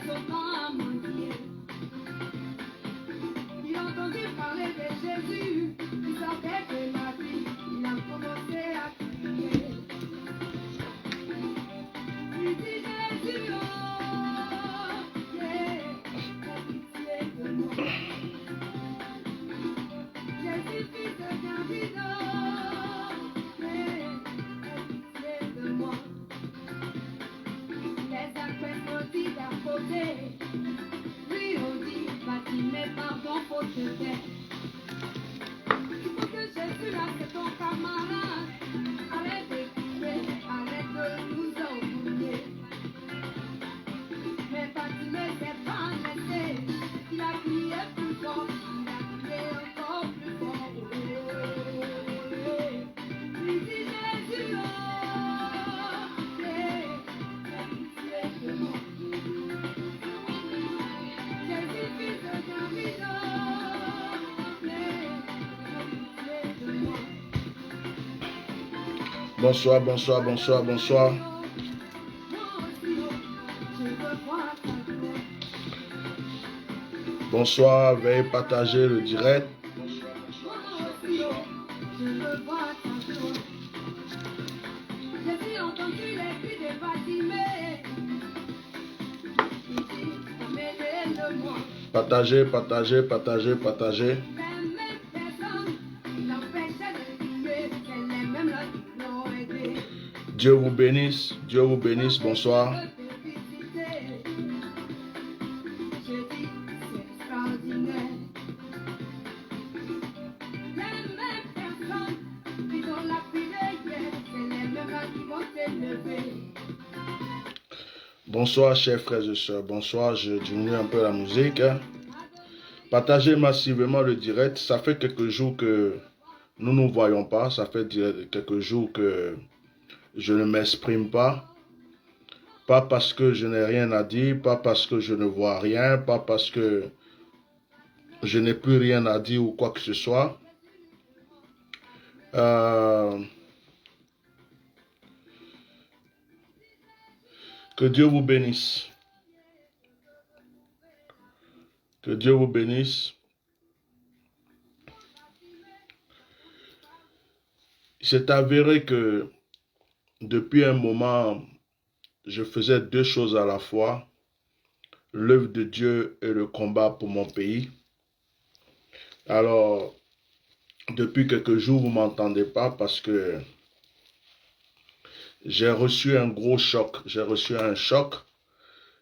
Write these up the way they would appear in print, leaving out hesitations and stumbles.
son temps à mentir. Il a entendu parler de Jésus, il sortait de la vie, il a commencé à crier. Il dit Jésus, oh, yeah, aie pitié de moi. Jésus, fils de David, oh, yeah, aie pitié de moi. Les acteurs ont dit d'à côté, lui ont dit, Fatimé, pardon, faut te taire. Il faut que Jésus là, c'est ton camarade. Arrête de crier, arrête de nous oublier. Mais Fatimé s'est pas laissé, il a crié plus fort, il a crié encore plus fort. Il dit Jésus, oh, yeah, aie pitié de moi. Jésus, fils de David, oh, yeah, aie pitié de moi. Bonsoir, bonsoir, bonsoir, bonsoir. Bonsoir, veuillez partager le direct. J'ai entendu les cris de Fatimé. Il dit, emmène-le-moi. Partagez, partagez, partagez, partagez. Les mêmes personnes qui l'empêchaient de crier, c'est les mêmes là qui l'ont aidé. Dieu vous bénisse, Dieu vous bénisse, bonsoir. Je dis, c'est extraordinaire. Les mêmes personnes qui ont la prière, c'est les mêmes là qui vont s'élever. Bonsoir, chers frères et sœurs. Bonsoir, je diminue un peu la musique. Partagez massivement le direct. Ça fait quelques jours que nous ne nous voyons pas. Ça fait quelques jours que je ne m'exprime pas. Pas parce que je n'ai rien à dire, pas parce que je ne vois rien, pas parce que je n'ai plus rien à dire ou quoi que ce soit. Que Dieu vous bénisse. Que Dieu vous bénisse. C'est avéré que depuis un moment, je faisais deux choses à la fois, l'œuvre de Dieu et le combat pour mon pays. Alors, depuis quelques jours, vous ne m'entendez pas parce que j'ai reçu un gros choc. J'ai reçu un choc.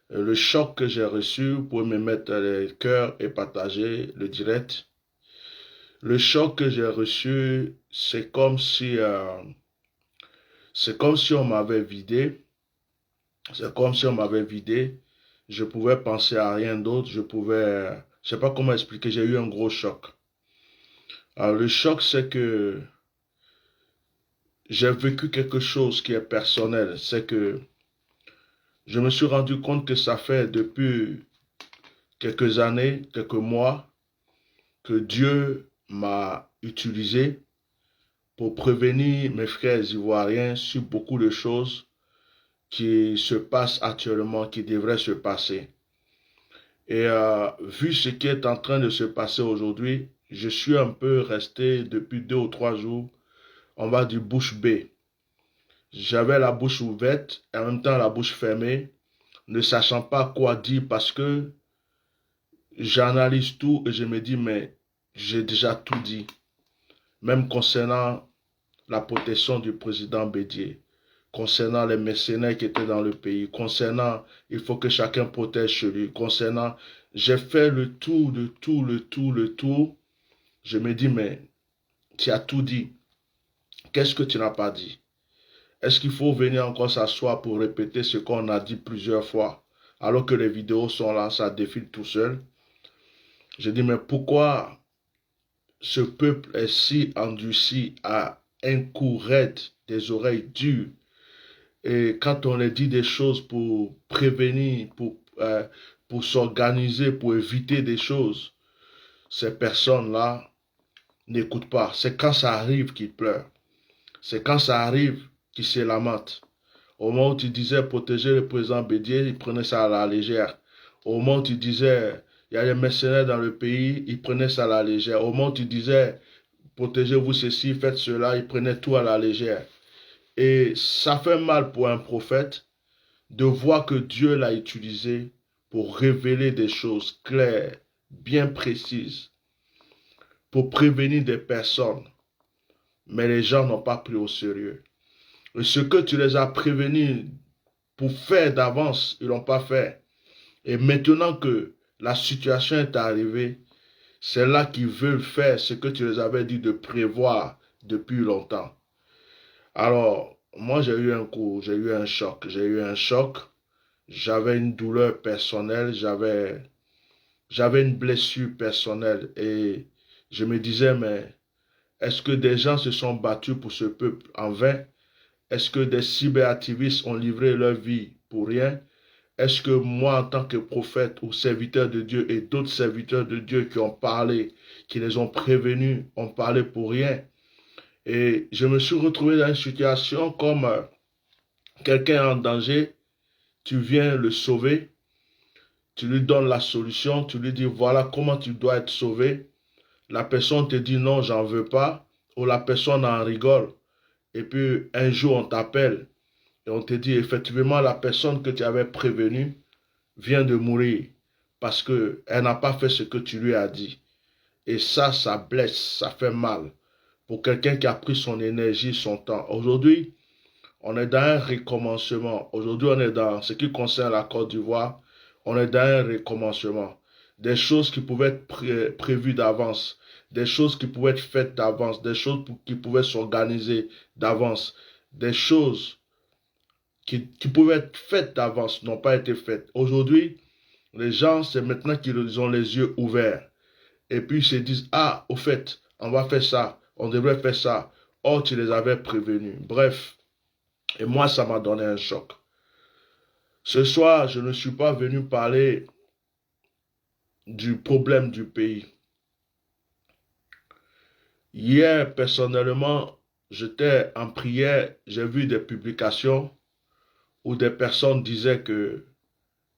Le choc que j'ai reçu, vous pouvez me mettre les cœurs et partager le direct. Le choc que j'ai reçu, c'est comme si on m'avait vidé. C'est comme si on m'avait vidé. Je pouvais penser à rien d'autre. Je ne sais pas comment expliquer. J'ai eu un gros choc. Alors, le choc, c'est que j'ai vécu quelque chose qui est personnel. C'est que je me suis rendu compte que ça fait depuis quelques années, quelques mois, que Dieu m'a utilisé pour prévenir mes frères ivoiriens sur beaucoup de choses qui se passent actuellement, qui devraient se passer. Et vu ce qui est en train de se passer aujourd'hui, je suis un peu resté depuis 2 ou 3 jours, on va dire bouche bée. J'avais la bouche ouverte et en même temps la bouche fermée, ne sachant pas quoi dire parce que j'analyse tout et je me dis, mais j'ai déjà tout dit. Même concernant la protection du président Bédié, concernant les mercenaires qui étaient dans le pays, concernant, il faut que chacun protège celui, concernant, j'ai fait le tour, le tour. Je me dis, mais tu as tout dit. Qu'est-ce que tu n'as pas dit? Est-ce qu'il faut venir encore s'asseoir pour répéter ce qu'on a dit plusieurs fois, alors que les vidéos sont là, ça défile tout seul? Je dis, mais pourquoi ce peuple est si endurci à un coup raide, des oreilles dures? Et quand on leur dit des choses pour prévenir, pour s'organiser, pour éviter des choses, ces personnes-là n'écoutent pas. C'est quand ça arrive qu'ils pleurent. C'est quand ça arrive qu'ils se lamentent. Au moment où tu disais protéger le président Bédié, ils prenaient ça à la légère. Au moment où tu disais, il y a des mercenaires dans le pays, ils prenaient ça à la légère. Au moment où tu disais, protégez-vous ceci, faites cela, ils prenaient tout à la légère. Et ça fait mal pour un prophète de voir que Dieu l'a utilisé pour révéler des choses claires, bien précises, pour prévenir des personnes. Mais les gens n'ont pas pris au sérieux. Et ce que tu les as prévenus pour faire d'avance, ils n'ont pas fait. Et maintenant que la situation est arrivée, c'est là qu'ils veulent faire ce que tu les avais dit de prévoir depuis longtemps. Alors, moi j'ai eu un coup, j'ai eu un choc. J'avais une douleur personnelle, j'avais une blessure personnelle et je me disais, mais est-ce que des gens se sont battus pour ce peuple en vain? Est-ce que des cyberactivistes ont livré leur vie pour rien? Est-ce que moi, en tant que prophète ou serviteur de Dieu et d'autres serviteurs de Dieu qui ont parlé, qui les ont prévenus, ont parlé pour rien? Et je me suis retrouvé dans une situation comme quelqu'un en danger, tu viens le sauver, tu lui donnes la solution, tu lui dis voilà comment tu dois être sauvé. La personne te dit non, j'en veux pas, ou la personne en rigole. Et puis un jour on t'appelle et on te dit effectivement la personne que tu avais prévenue vient de mourir parce qu'elle n'a pas fait ce que tu lui as dit. Et ça blesse, ça fait mal pour quelqu'un qui a pris son énergie, son temps. Aujourd'hui, on est dans un recommencement. Aujourd'hui, on est dans ce qui concerne la Côte d'Ivoire, on est dans un recommencement. Des choses qui pouvaient être prévues d'avance, des choses qui pouvaient être faites d'avance, des choses qui pouvaient s'organiser d'avance, des choses qui pouvaient être faites d'avance n'ont pas été faites. Aujourd'hui, les gens, c'est maintenant qu'ils ont les yeux ouverts. Et puis ils se disent, ah, au fait, on va faire ça, on devrait faire ça. Or, tu les avais prévenus. Bref, et moi, ça m'a donné un choc. Ce soir, je ne suis pas venu parler du problème du pays. Hier, personnellement, j'étais en prière, j'ai vu des publications où des personnes disaient que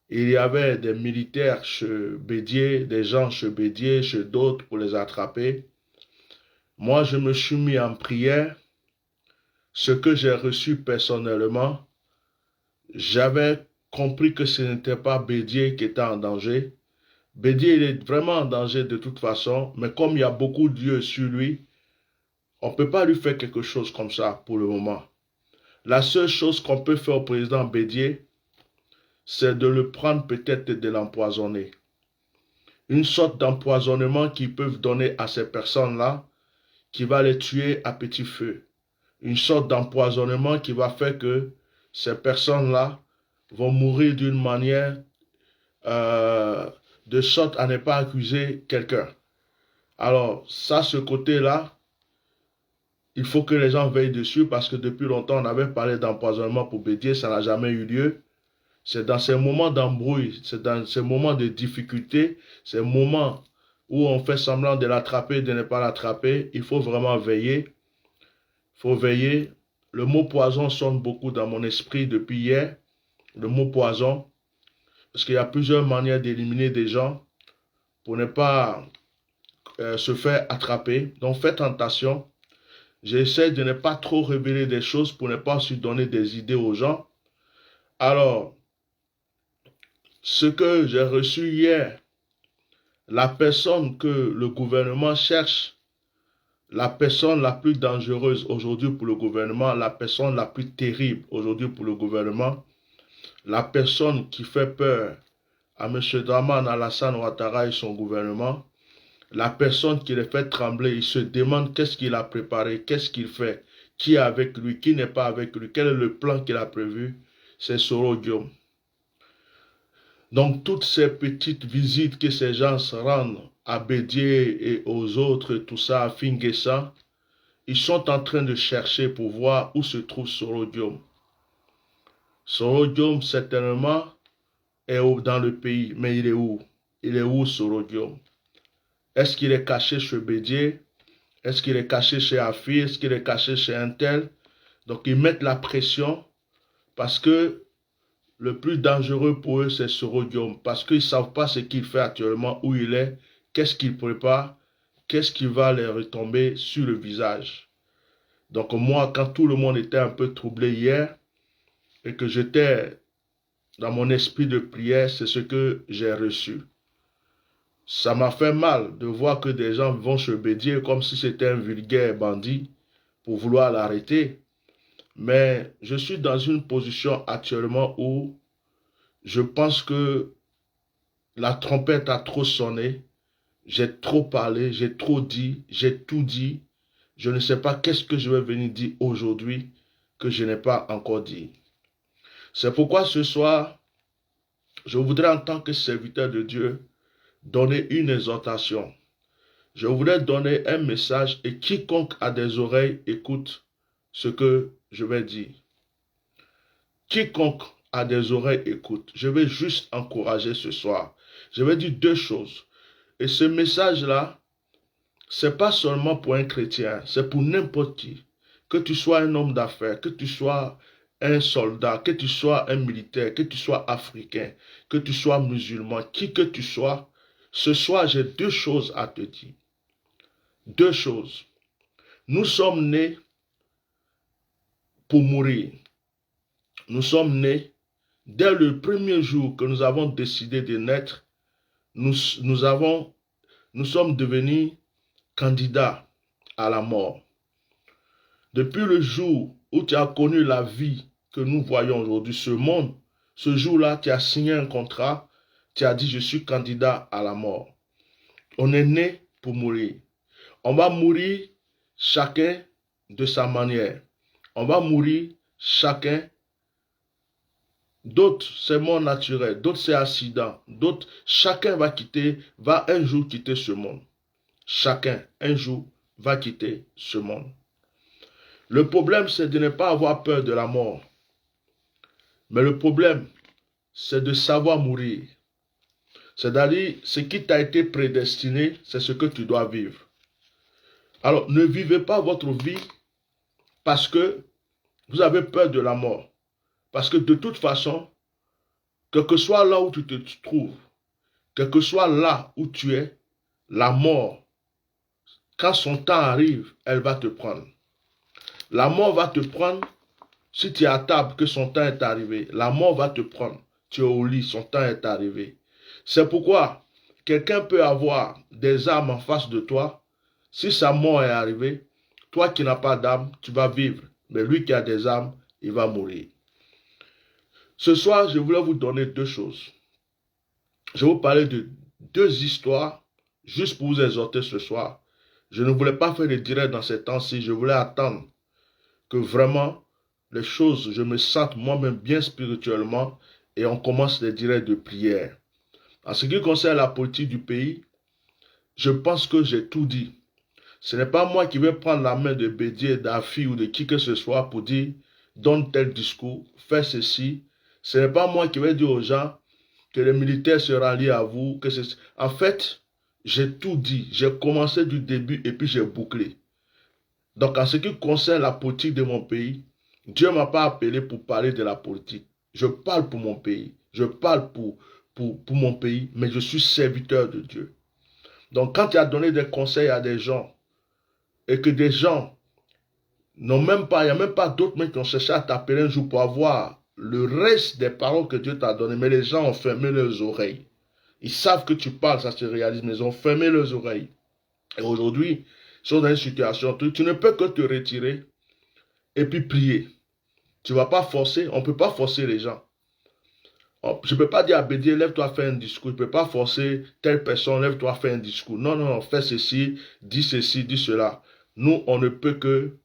il y avait des militaires chez Bédié, des gens chez Bédié, chez d'autres pour les attraper. Moi, je me suis mis en prière. Ce que j'ai reçu personnellement, j'avais compris que ce n'était pas Bédié qui était en danger. Bédié, il est vraiment en danger de toute façon, mais comme il y a beaucoup de Dieu sur lui, on ne peut pas lui faire quelque chose comme ça pour le moment. La seule chose qu'on peut faire au président Bédié, c'est de le prendre peut-être et de l'empoisonner. Une sorte d'empoisonnement qu'ils peuvent donner à ces personnes-là, qui va les tuer à petit feu. Une sorte d'empoisonnement qui va faire que ces personnes-là vont mourir d'une manière de sorte à ne pas accuser quelqu'un. Alors, ça, ce côté-là, il faut que les gens veillent dessus parce que depuis longtemps, on avait parlé d'empoisonnement pour Bédié, ça n'a jamais eu lieu. C'est dans ces moments d'embrouille, c'est dans ces moments de difficulté, ces moments où on fait semblant de l'attraper, de ne pas l'attraper, il faut vraiment veiller. Il faut veiller. Le mot poison sonne beaucoup dans mon esprit depuis hier. Le mot poison. Parce qu'il y a plusieurs manières d'éliminer des gens pour ne pas se faire attraper. Donc faites attention. J'essaie de ne pas trop révéler des choses pour ne pas se donner des idées aux gens. Alors, ce que j'ai reçu hier, la personne que le gouvernement cherche, la personne la plus dangereuse aujourd'hui pour le gouvernement, la personne la plus terrible aujourd'hui pour le gouvernement, la personne qui fait peur à M. Dramane Alassane Ouattara et son gouvernement, la personne qui les fait trembler, il se demande qu'est-ce qu'il a préparé, qu'est-ce qu'il fait, qui est avec lui, qui n'est pas avec lui, quel est le plan qu'il a prévu, c'est Soro Diom. Donc toutes ces petites visites que ces gens se rendent à Bédié et aux autres, tout ça, à Finguessa, ils sont en train de chercher pour voir où se trouve Soro Diom. Soro Diom, certainement, est dans le pays, mais il est où? Il est où Soro Diom? Est-ce qu'il est caché chez Bédié? Est-ce qu'il est caché chez Afi? Est-ce qu'il est caché chez Intel? Donc ils mettent la pression parce que le plus dangereux pour eux, c'est Soro Guillaume, parce qu'ils ne savent pas ce qu'il fait actuellement, où il est, qu'est-ce qu'il prépare, qu'est-ce qui va leur retomber sur le visage. Donc moi, quand tout le monde était un peu troublé hier, et que j'étais dans mon esprit de prière, c'est ce que j'ai reçu. Ça m'a fait mal de voir que des gens vont se bédier comme si c'était un vulgaire bandit pour vouloir l'arrêter. Mais je suis dans une position actuellement où je pense que la trompette a trop sonné, j'ai trop parlé, j'ai trop dit, j'ai tout dit. Je ne sais pas qu'est-ce que je vais venir dire aujourd'hui que je n'ai pas encore dit. C'est pourquoi ce soir, je voudrais en tant que serviteur de Dieu donner une exhortation. Je voudrais donner un message et quiconque a des oreilles écoute ce que je vais dire. Quiconque a des oreilles écoute. Je vais juste encourager ce soir. Je vais dire deux choses. Et ce message-là, c'est pas seulement pour un chrétien, c'est pour n'importe qui. Que tu sois un homme d'affaires, que tu sois un soldat, que tu sois un militaire, que tu sois africain, que tu sois musulman, qui que tu sois, ce soir j'ai deux choses à te dire. Deux choses. Nous sommes nés pour mourir. Nous sommes nés, dès le premier jour que nous avons décidé de naître, nous sommes devenus candidats à la mort. Depuis le jour où tu as connu la vie que nous voyons aujourd'hui, ce monde, ce jour-là, tu as signé un contrat, tu as dit je suis candidat à la mort. On est né pour mourir. On va mourir chacun de sa manière. On va mourir chacun. D'autres, c'est mort naturel. D'autres, c'est accident. D'autres, chacun va un jour quitter ce monde. Chacun, un jour, va quitter ce monde. Le problème, c'est de ne pas avoir peur de la mort. Mais le problème, c'est de savoir mourir. C'est-à-dire, ce qui t'a été prédestiné, c'est ce que tu dois vivre. Alors, ne vivez pas votre vie parce que vous avez peur de la mort. Parce que de toute façon, quel que soit là où tu te trouves, quel que soit là où tu es, la mort, quand son temps arrive, elle va te prendre. La mort va te prendre si tu es à table que son temps est arrivé. La mort va te prendre. Tu es au lit, son temps est arrivé. C'est pourquoi quelqu'un peut avoir des âmes en face de toi. Si sa mort est arrivée, toi qui n'as pas d'âme, tu vas vivre. Mais lui qui a des âmes, il va mourir. Ce soir, je voulais vous donner deux choses. Je vais vous parler de deux histoires, juste pour vous exhorter ce soir. Je ne voulais pas faire de direct dans ces temps-ci. Je voulais attendre que vraiment les choses, je me sente moi-même bien spirituellement et on commence les directs de prière. En ce qui concerne la politique du pays, je pense que j'ai tout dit. Ce n'est pas moi qui vais prendre la main de Bédier, d'Afi ou de qui que ce soit pour dire donne tel discours, fais ceci. Ce n'est pas moi qui vais dire aux gens que les militaires se rallient à vous. En fait, j'ai tout dit. J'ai commencé du début et puis j'ai bouclé. Donc en ce qui concerne la politique de mon pays, Dieu ne m'a pas appelé pour parler de la politique. Je parle pour mon pays. Je parle pour mon pays, mais je suis serviteur de Dieu. Donc quand tu as donné des conseils à des gens, et que des gens n'ont même pas, il n'y a même pas d'autres mecs qui ont cherché à t'appeler un jour pour avoir le reste des paroles que Dieu t'a données, mais les gens ont fermé leurs oreilles. Ils savent que tu parles, ça se réalise, mais ils ont fermé leurs oreilles. Et aujourd'hui, ils sont dans une situation, tu ne peux que te retirer et puis prier. Tu ne vas pas forcer, on ne peut pas forcer les gens. Je ne peux pas dire à Bédier, lève-toi, fais un discours. Je ne peux pas forcer telle personne, lève-toi, fais un discours. Non, non, non, fais ceci, dis cela. Nous, on ne peut que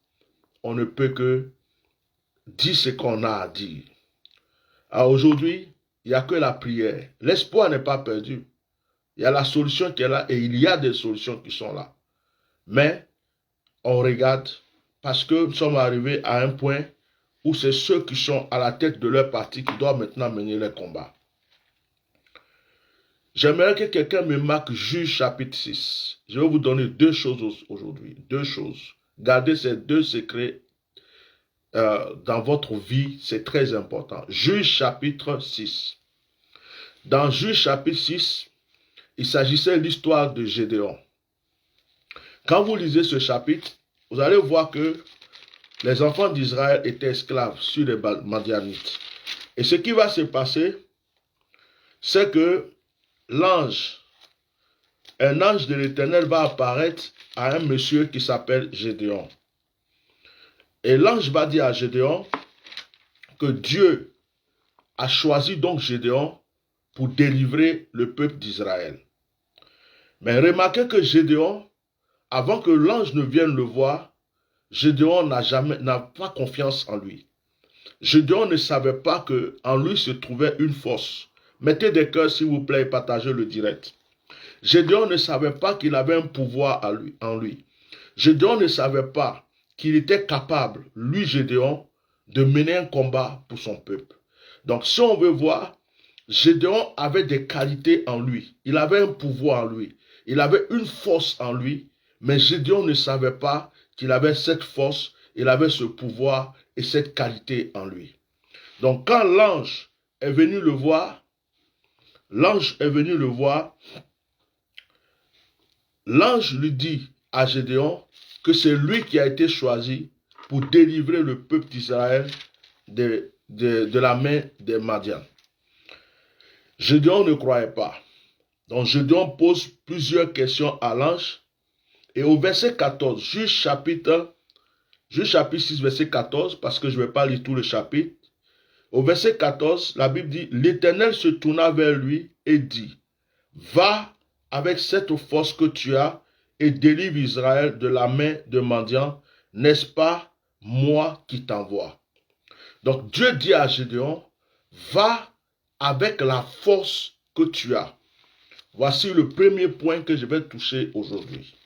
dire ce qu'on a à dire. Alors aujourd'hui, il n'y a que la prière. L'espoir n'est pas perdu. Il y a la solution qui est là et il y a des solutions qui sont là. Mais on regarde parce que nous sommes arrivés à un point où c'est ceux qui sont à la tête de leur parti qui doivent maintenant mener les combats. J'aimerais que quelqu'un me marque Juge chapitre 6. Je vais vous donner deux choses aujourd'hui. Deux choses. Gardez ces deux secrets dans votre vie, c'est très important. Juge chapitre 6. Dans Juge chapitre 6, il s'agissait de l'histoire de Gédéon. Quand vous lisez ce chapitre, vous allez voir que les enfants d'Israël étaient esclaves sur les Madianites. Et ce qui va se passer, c'est que un ange de l'Éternel va apparaître à un monsieur qui s'appelle Gédéon. Et l'ange va dire à Gédéon que Dieu a choisi donc Gédéon pour délivrer le peuple d'Israël. Mais remarquez que Gédéon, avant que l'ange ne vienne le voir, Gédéon n'a pas confiance en lui. Gédéon ne savait pas qu'en lui se trouvait une force. Mettez des cœurs s'il vous plaît et partagez le direct. Gédéon ne savait pas qu'il avait un pouvoir en lui. Gédéon ne savait pas qu'il était capable, lui Gédéon, de mener un combat pour son peuple. Donc si on veut voir, Gédéon avait des qualités en lui. Il avait un pouvoir en lui. Il avait une force en lui. Mais Gédéon ne savait pas qu'il avait cette force, il avait ce pouvoir et cette qualité en lui. Donc quand l'ange est venu le voir, l'ange lui dit à Gédéon que c'est lui qui a été choisi pour délivrer le peuple d'Israël de la main des Madian. Gédéon ne croyait pas. Donc Gédéon pose plusieurs questions à l'ange. Et au verset 14, Juge chapitre 6, verset 14, parce que je ne vais pas lire tout le chapitre. Au verset 14, la Bible dit, l'Éternel se tourna vers lui et dit, va avec cette force que tu as et délivre Israël de la main de Madian, n'est-ce pas moi qui t'envoie? Donc Dieu dit à Gédéon, va avec la force que tu as. Voici le premier point que je vais toucher aujourd'hui.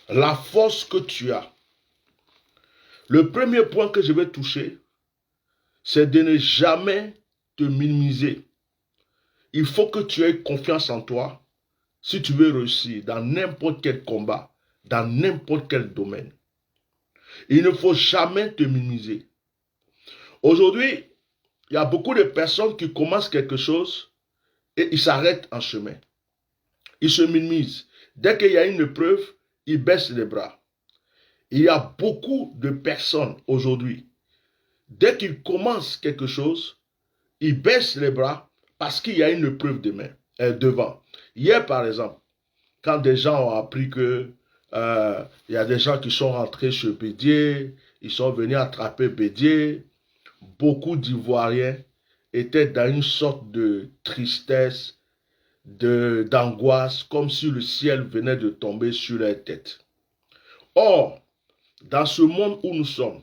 La force que tu as. Le premier point que je vais toucher, c'est de ne jamais te minimiser. Il faut que tu aies confiance en toi si tu veux réussir dans n'importe quel combat, dans n'importe quel domaine. Il ne faut jamais te minimiser. Aujourd'hui, il y a beaucoup de personnes qui commencent quelque chose et ils s'arrêtent en chemin. Ils se minimisent. Dès qu'il y a une épreuve, ils baissent les bras. Il y a beaucoup de personnes aujourd'hui, dès qu'ils commencent quelque chose, ils baissent les bras parce qu'il y a une épreuve devant. Hier, par exemple, quand des gens ont appris que il y a des gens qui sont rentrés chez Bédier, ils sont venus attraper Bédier, beaucoup d'Ivoiriens étaient dans une sorte de tristesse, d'angoisse, comme si le ciel venait de tomber sur leur tête. Or, dans ce monde où nous sommes,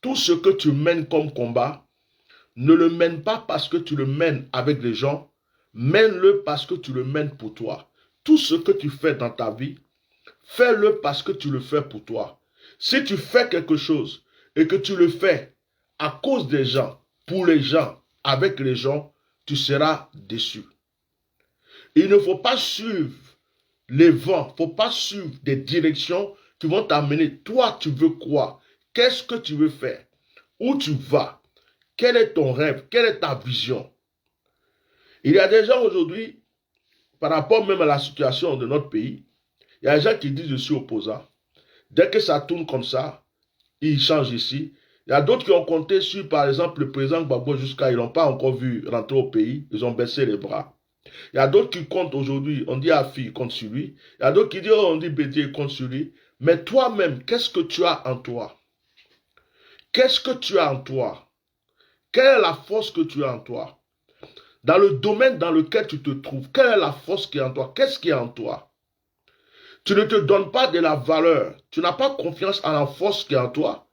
tout ce que tu mènes comme combat, ne le mène pas parce que tu le mènes avec les gens, mène-le parce que tu le mènes pour toi. Tout ce que tu fais dans ta vie, fais-le parce que tu le fais pour toi. Si tu fais quelque chose et que tu le fais à cause des gens, pour les gens, avec les gens, tu seras déçu. Il ne faut pas suivre les vents, il ne faut pas suivre des directions qui vont t'amener. Toi, tu veux quoi? Qu'est-ce que tu veux faire? Où tu vas? Quel est ton rêve? Quelle est ta vision? Il y a des gens aujourd'hui, par rapport même à la situation de notre pays, il y a des gens qui disent je suis opposant. Dès que ça tourne comme ça, ils changent ici. Il y a d'autres qui ont compté sur, par exemple, le président Gbagbo jusqu'à, ils n'ont pas encore vu rentrer au pays, ils ont baissé les bras. Il y a d'autres qui comptent aujourd'hui, on dit Afi compte sur lui. Il y a d'autres qui disent, oh, on dit Bédier compte sur lui. Mais toi-même, qu'est-ce que tu as en toi? Qu'est-ce que tu as en toi? Quelle est la force que tu as en toi? Dans le domaine dans lequel tu te trouves, quelle est la force qui est en toi? Qu'est-ce qui est en toi? Tu ne te donnes pas de la valeur. Tu n'as pas confiance en la force qui est en toi.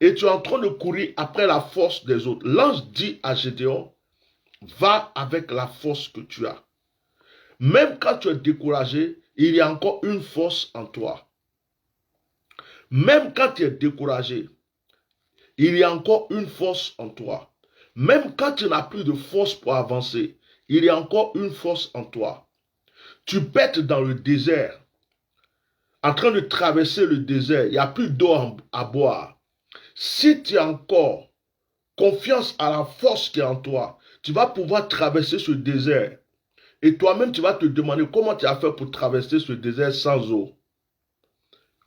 Et tu es en train de courir après la force des autres. L'ange dit à Gédéon, va avec la force que tu as. Même quand tu es découragé, il y a encore une force en toi. Même quand tu es découragé, il y a encore une force en toi. Même quand tu n'as plus de force pour avancer, il y a encore une force en toi. Tu pètes dans le désert, en train de traverser le désert, il n'y a plus d'eau à boire. si tu as encore confiance à la force qui est en toi, tu vas pouvoir traverser ce désert. Et toi-même, tu vas te demander comment tu as fait pour traverser ce désert sans eau.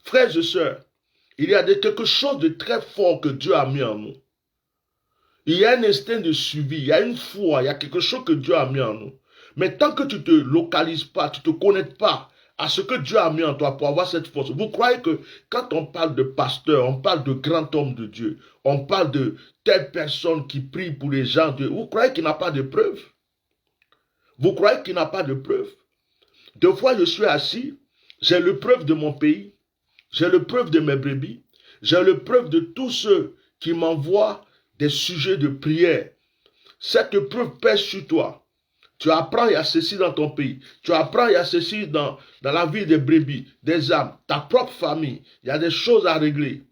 Frères et sœurs, il y a quelque chose de très fort que Dieu a mis en nous. Il y a un instinct de suivi, il y a une foi, il y a quelque chose que Dieu a mis en nous. Mais tant que tu ne te localises pas, tu ne te connectes pas à ce que Dieu a mis en toi pour avoir cette force, vous croyez que quand on parle de pasteur, on parle de grand homme de Dieu, on parle de telle personne qui prie pour les gens, vous croyez qu'il n'a pas de preuves? Vous croyez qu'il n'a pas de preuves? Deux fois, je suis assis, j'ai le preuve de mon pays, j'ai le preuve de mes brebis, j'ai le preuve de tous ceux qui m'envoient des sujets de prière. Cette preuve pèse sur toi. Tu apprends, il y a ceci dans ton pays. Tu apprends, il y a ceci dans la vie des brebis, des âmes, ta propre famille. Il y a des choses à régler.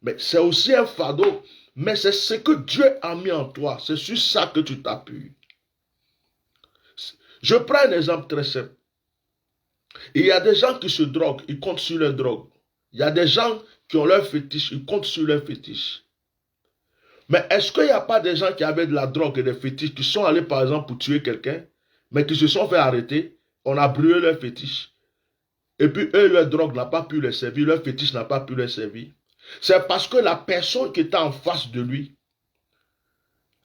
Mais c'est aussi un fardeau. Mais c'est ce que Dieu a mis en toi. C'est sur ça que tu t'appuies. Je prends un exemple très simple. Il y a des gens qui se droguent, ils comptent sur leur drogue. Il y a des gens qui ont leur fétiche, ils comptent sur leur fétiche. Mais est-ce qu'il n'y a pas des gens qui avaient de la drogue et des fétiches qui sont allés par exemple pour tuer quelqu'un, mais qui se sont fait arrêter, on a brûlé leur fétiche. Et puis eux, leur drogue n'a pas pu les servir, leur fétiche n'a pas pu les servir. C'est parce que la personne qui était en face de lui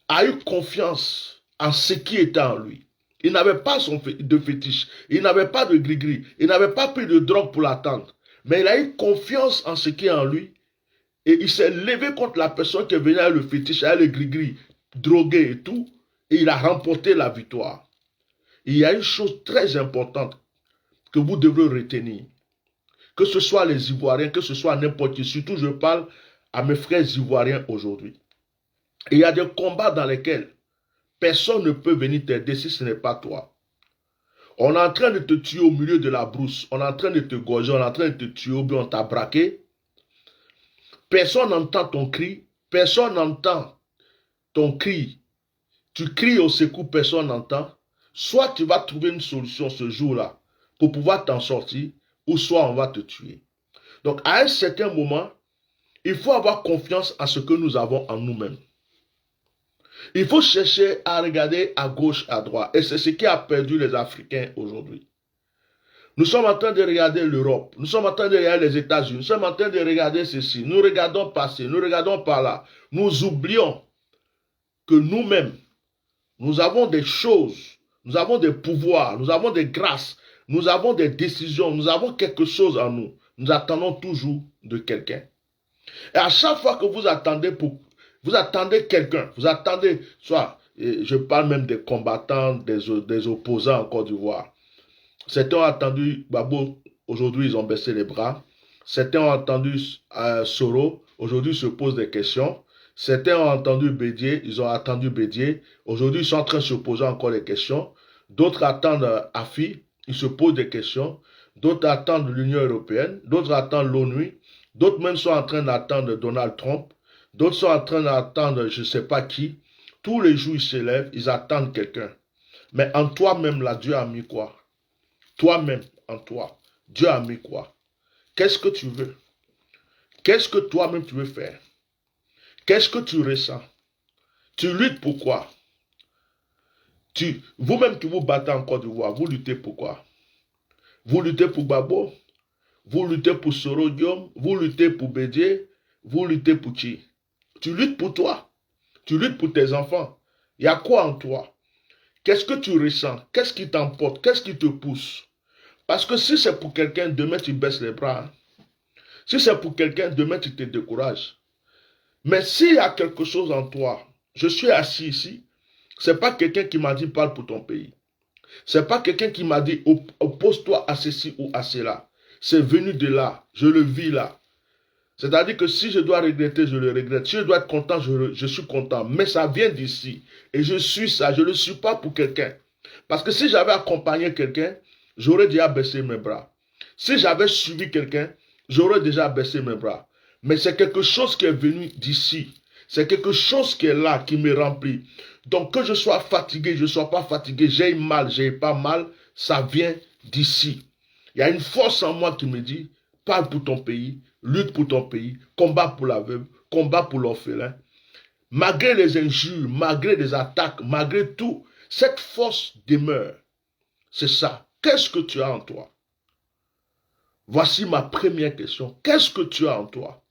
a eu confiance en ce qui était en lui. Il n'avait pas de fétiche, il n'avait pas de gris-gris, il n'avait pas pris de drogue pour l'attendre. Mais il a eu confiance en ce qui est en lui. Et il s'est levé contre la personne qui venait avec le fétiche, avec le gris-gris, drogué et tout. Et il a remporté la victoire. Il y a une chose très importante que vous devrez retenir. Que ce soit les Ivoiriens, que ce soit n'importe qui. Surtout, je parle à mes frères Ivoiriens aujourd'hui. Il y a des combats dans lesquels personne ne peut venir t'aider si ce n'est pas toi. On est en train de te tuer au milieu de la brousse. On est en train de te gorger. On est en train de te tuer ou bien on t'a braqué. Personne n'entend ton cri, personne n'entend ton cri. Tu cries au secours, personne n'entend. Soit tu vas trouver une solution ce jour-là pour pouvoir t'en sortir, ou soit on va te tuer. Donc à un certain moment, il faut avoir confiance en ce que nous avons en nous-mêmes. Il faut chercher à regarder à gauche, à droite. Et c'est ce qui a perdu les Africains aujourd'hui. Nous sommes en train de regarder l'Europe, nous sommes en train de regarder les États-Unis, nous sommes en train de regarder ceci, nous regardons passer, nous regardons par là. Nous oublions que nous-mêmes, nous avons des choses, nous avons des pouvoirs, nous avons des grâces, nous avons des décisions, nous avons quelque chose en nous. Nous attendons toujours de quelqu'un. Et à chaque fois que vous attendez quelqu'un, vous attendez, soit, je parle même des combattants, des opposants en Côte d'Ivoire. Certains ont attendu Gbagbo, aujourd'hui ils ont baissé les bras. Certains ont entendu Soro, aujourd'hui ils se posent des questions. Certains ont entendu Bédié, ils ont attendu Bédié. Aujourd'hui ils sont en train de se poser encore des questions. D'autres attendent Afi, ils se posent des questions. D'autres attendent l'Union européenne, d'autres attendent l'ONU. D'autres même sont en train d'attendre Donald Trump. D'autres sont en train d'attendre je ne sais pas qui. Tous les jours ils se lèvent, ils attendent quelqu'un. Mais en toi-même là, Dieu a mis quoi? Toi-même, en toi, Dieu a mis quoi? Qu'est-ce que tu veux? Qu'est-ce que toi-même tu veux faire? Qu'est-ce que tu ressens? Tu luttes pour quoi? Vous-même qui vous battez en Côte d'Ivoire, vous luttez pour quoi? Vous luttez pour Gbagbo? Vous luttez pour Soro Diom? Vous luttez pour Bédié? Vous luttez pour qui? Tu luttes pour toi. Tu luttes pour tes enfants. Il y a quoi en toi? Qu'est-ce que tu ressens? Qu'est-ce qui t'emporte? Qu'est-ce qui te pousse? Parce que si c'est pour quelqu'un, demain tu baisses les bras. Si c'est pour quelqu'un, demain tu te décourages. Mais s'il y a quelque chose en toi, je suis assis ici, c'est pas quelqu'un qui m'a dit parle pour ton pays. C'est pas quelqu'un qui m'a dit oppose-toi à ceci ou à cela. C'est venu de là, je le vis là. C'est-à-dire que si je dois regretter, je le regrette. Si je dois être content, je suis content. Mais ça vient d'ici. Et je suis ça. Je ne le suis pas pour quelqu'un. Parce que si j'avais accompagné quelqu'un, j'aurais déjà baissé mes bras. Si j'avais suivi quelqu'un, j'aurais déjà baissé mes bras. Mais c'est quelque chose qui est venu d'ici. C'est quelque chose qui est là, qui me remplit. Donc que je sois fatigué, je ne sois pas fatigué, j'ai mal, j'ai pas mal, ça vient d'ici. Il y a une force en moi qui me dit, parle pour ton pays, lutte pour ton pays, combat pour la veuve, combat pour l'orphelin. Malgré les injures, malgré les attaques, malgré tout, cette force demeure. C'est ça. Qu'est-ce que tu as en toi? Voici ma première question. Qu'est-ce que tu as en toi?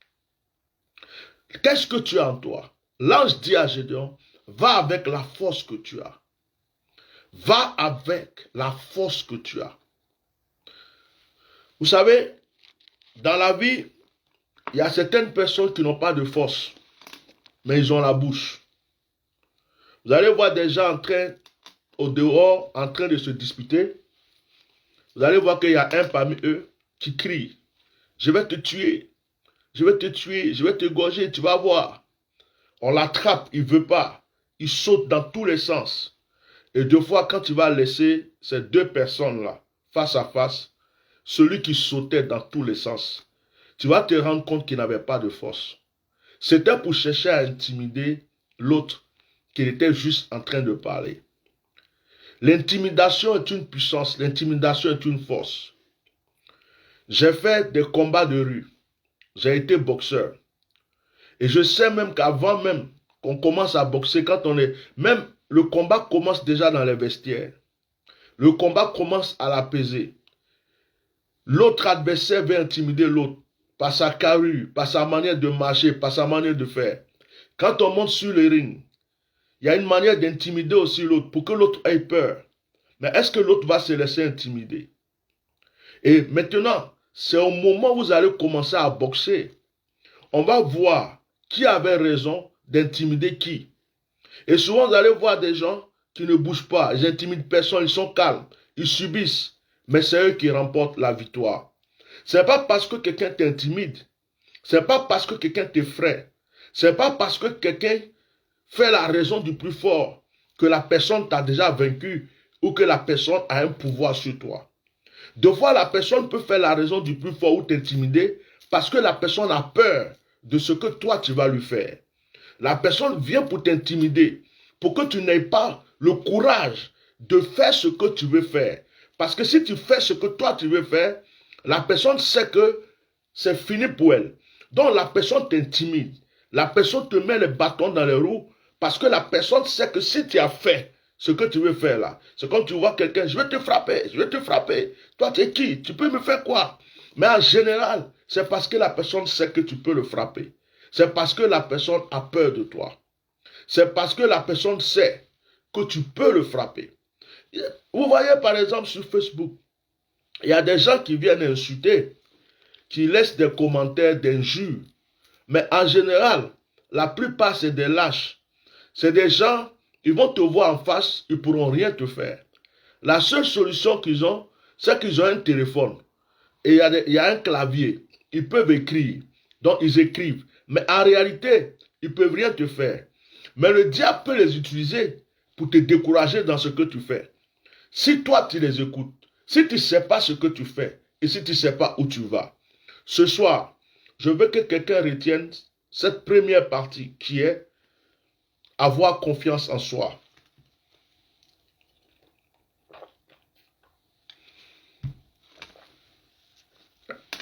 Qu'est-ce que tu as en toi? L'ange dit à Gédéon, va avec la force que tu as. Va avec la force que tu as. Vous savez, dans la vie, il y a certaines personnes qui n'ont pas de force, mais ils ont la bouche. Vous allez voir des gens au dehors, en train de se disputer. Vous allez voir qu'il y a un parmi eux qui crie, je vais te tuer, je vais te tuer, je vais te gorger, tu vas voir. On l'attrape, il ne veut pas. Il saute dans tous les sens. Et deux fois, quand tu vas laisser ces deux personnes-là face à face, celui qui sautait dans tous les sens, tu vas te rendre compte qu'il n'avait pas de force. C'était pour chercher à intimider l'autre qu'il était juste en train de parler. L'intimidation est une puissance, l'intimidation est une force. J'ai fait des combats de rue. J'ai été boxeur. Et je sais même qu'avant même qu'on commence à boxer, quand on est... Même le combat commence déjà dans les vestiaires. Le combat commence à l'apaiser. L'autre adversaire veut intimider l'autre par sa carrure, par sa manière de marcher, par sa manière de faire. Quand on monte sur le ring, il y a une manière d'intimider aussi l'autre pour que l'autre ait peur. Mais est-ce que l'autre va se laisser intimider? Et maintenant, c'est au moment où vous allez commencer à boxer. On va voir qui avait raison d'intimider qui. Et souvent, vous allez voir des gens qui ne bougent pas. Ils n'intimident personne, ils sont calmes. Ils subissent. Mais c'est eux qui remportent la victoire. Ce n'est pas parce que quelqu'un t'intimide. Ce n'est pas parce que quelqu'un t'effraie. Ce n'est pas parce que quelqu'un fait la raison du plus fort que la personne t'a déjà vaincu ou que la personne a un pouvoir sur toi. Deux fois, la personne peut faire la raison du plus fort ou t'intimider parce que la personne a peur de ce que toi tu vas lui faire. La personne vient pour t'intimider, pour que tu n'aies pas le courage de faire ce que tu veux faire. Parce que si tu fais ce que toi tu veux faire, la personne sait que c'est fini pour elle. Donc la personne t'intimide. La personne te met les bâtons dans les roues parce que la personne sait que si tu as fait ce que tu veux faire là, c'est comme tu vois quelqu'un, je vais te frapper, je vais te frapper. Toi tu es qui? Tu peux me faire quoi? Mais en général, c'est parce que la personne sait que tu peux le frapper. C'est parce que la personne a peur de toi. C'est parce que la personne sait que tu peux le frapper. Vous voyez par exemple sur Facebook, il y a des gens qui viennent insulter, qui laissent des commentaires d'injures. Mais en général, la plupart c'est des lâches. C'est des gens, ils vont te voir en face, ils ne pourront rien te faire. La seule solution qu'ils ont, c'est qu'ils ont un téléphone. Et il y a un clavier. Ils peuvent écrire. Donc ils écrivent. Mais en réalité, ils ne peuvent rien te faire. Mais le diable peut les utiliser pour te décourager dans ce que tu fais. Si toi tu les écoutes, si tu ne sais pas ce que tu fais et si tu ne sais pas où tu vas, ce soir, je veux que quelqu'un retienne cette première partie qui est avoir confiance en soi.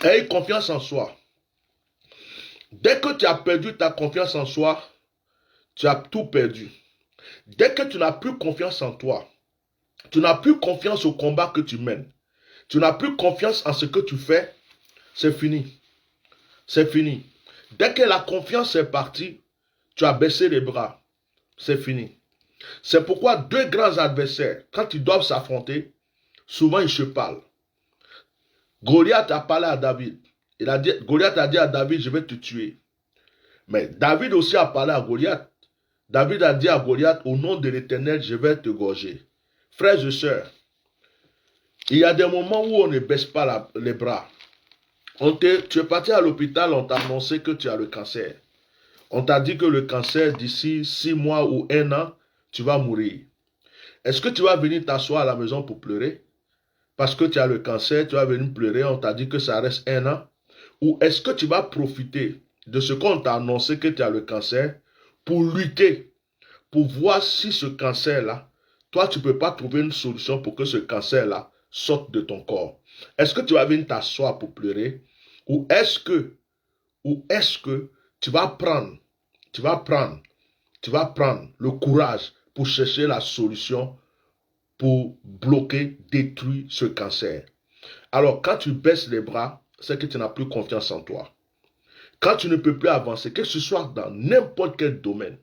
Aie confiance en soi. Dès que tu as perdu ta confiance en soi, tu as tout perdu. Dès que tu n'as plus confiance en toi, tu n'as plus confiance au combat que tu mènes, tu n'as plus confiance en ce que tu fais, c'est fini. C'est fini. Dès que la confiance est partie, tu as baissé les bras. C'est fini. C'est pourquoi deux grands adversaires, quand ils doivent s'affronter, souvent ils se parlent. Goliath a parlé à David. Goliath a dit à David, je vais te tuer. Mais David aussi a parlé à Goliath. David a dit à Goliath, au nom de l'Éternel, je vais te gorger. Frères et sœurs, il y a des moments où on ne baisse pas les bras. Tu es parti à l'hôpital, on t'a annoncé que tu as le cancer. On t'a dit que le cancer, d'ici 6 mois ou 1 an, tu vas mourir. Est-ce que tu vas venir t'asseoir à la maison pour pleurer? Parce que tu as le cancer, tu vas venir pleurer, on t'a dit que ça reste 1 an. Ou est-ce que tu vas profiter de ce qu'on t'a annoncé que tu as le cancer pour lutter, pour voir si ce cancer-là, toi tu ne peux pas trouver une solution pour que ce cancer-là sorte de ton corps? Est-ce que tu vas venir t'asseoir pour pleurer? Ou est-ce que tu vas prendre le courage pour chercher la solution pour bloquer, détruire ce cancer. Alors, quand tu baisses les bras, c'est que tu n'as plus confiance en toi. Quand tu ne peux plus avancer, que ce soit dans n'importe quel domaine,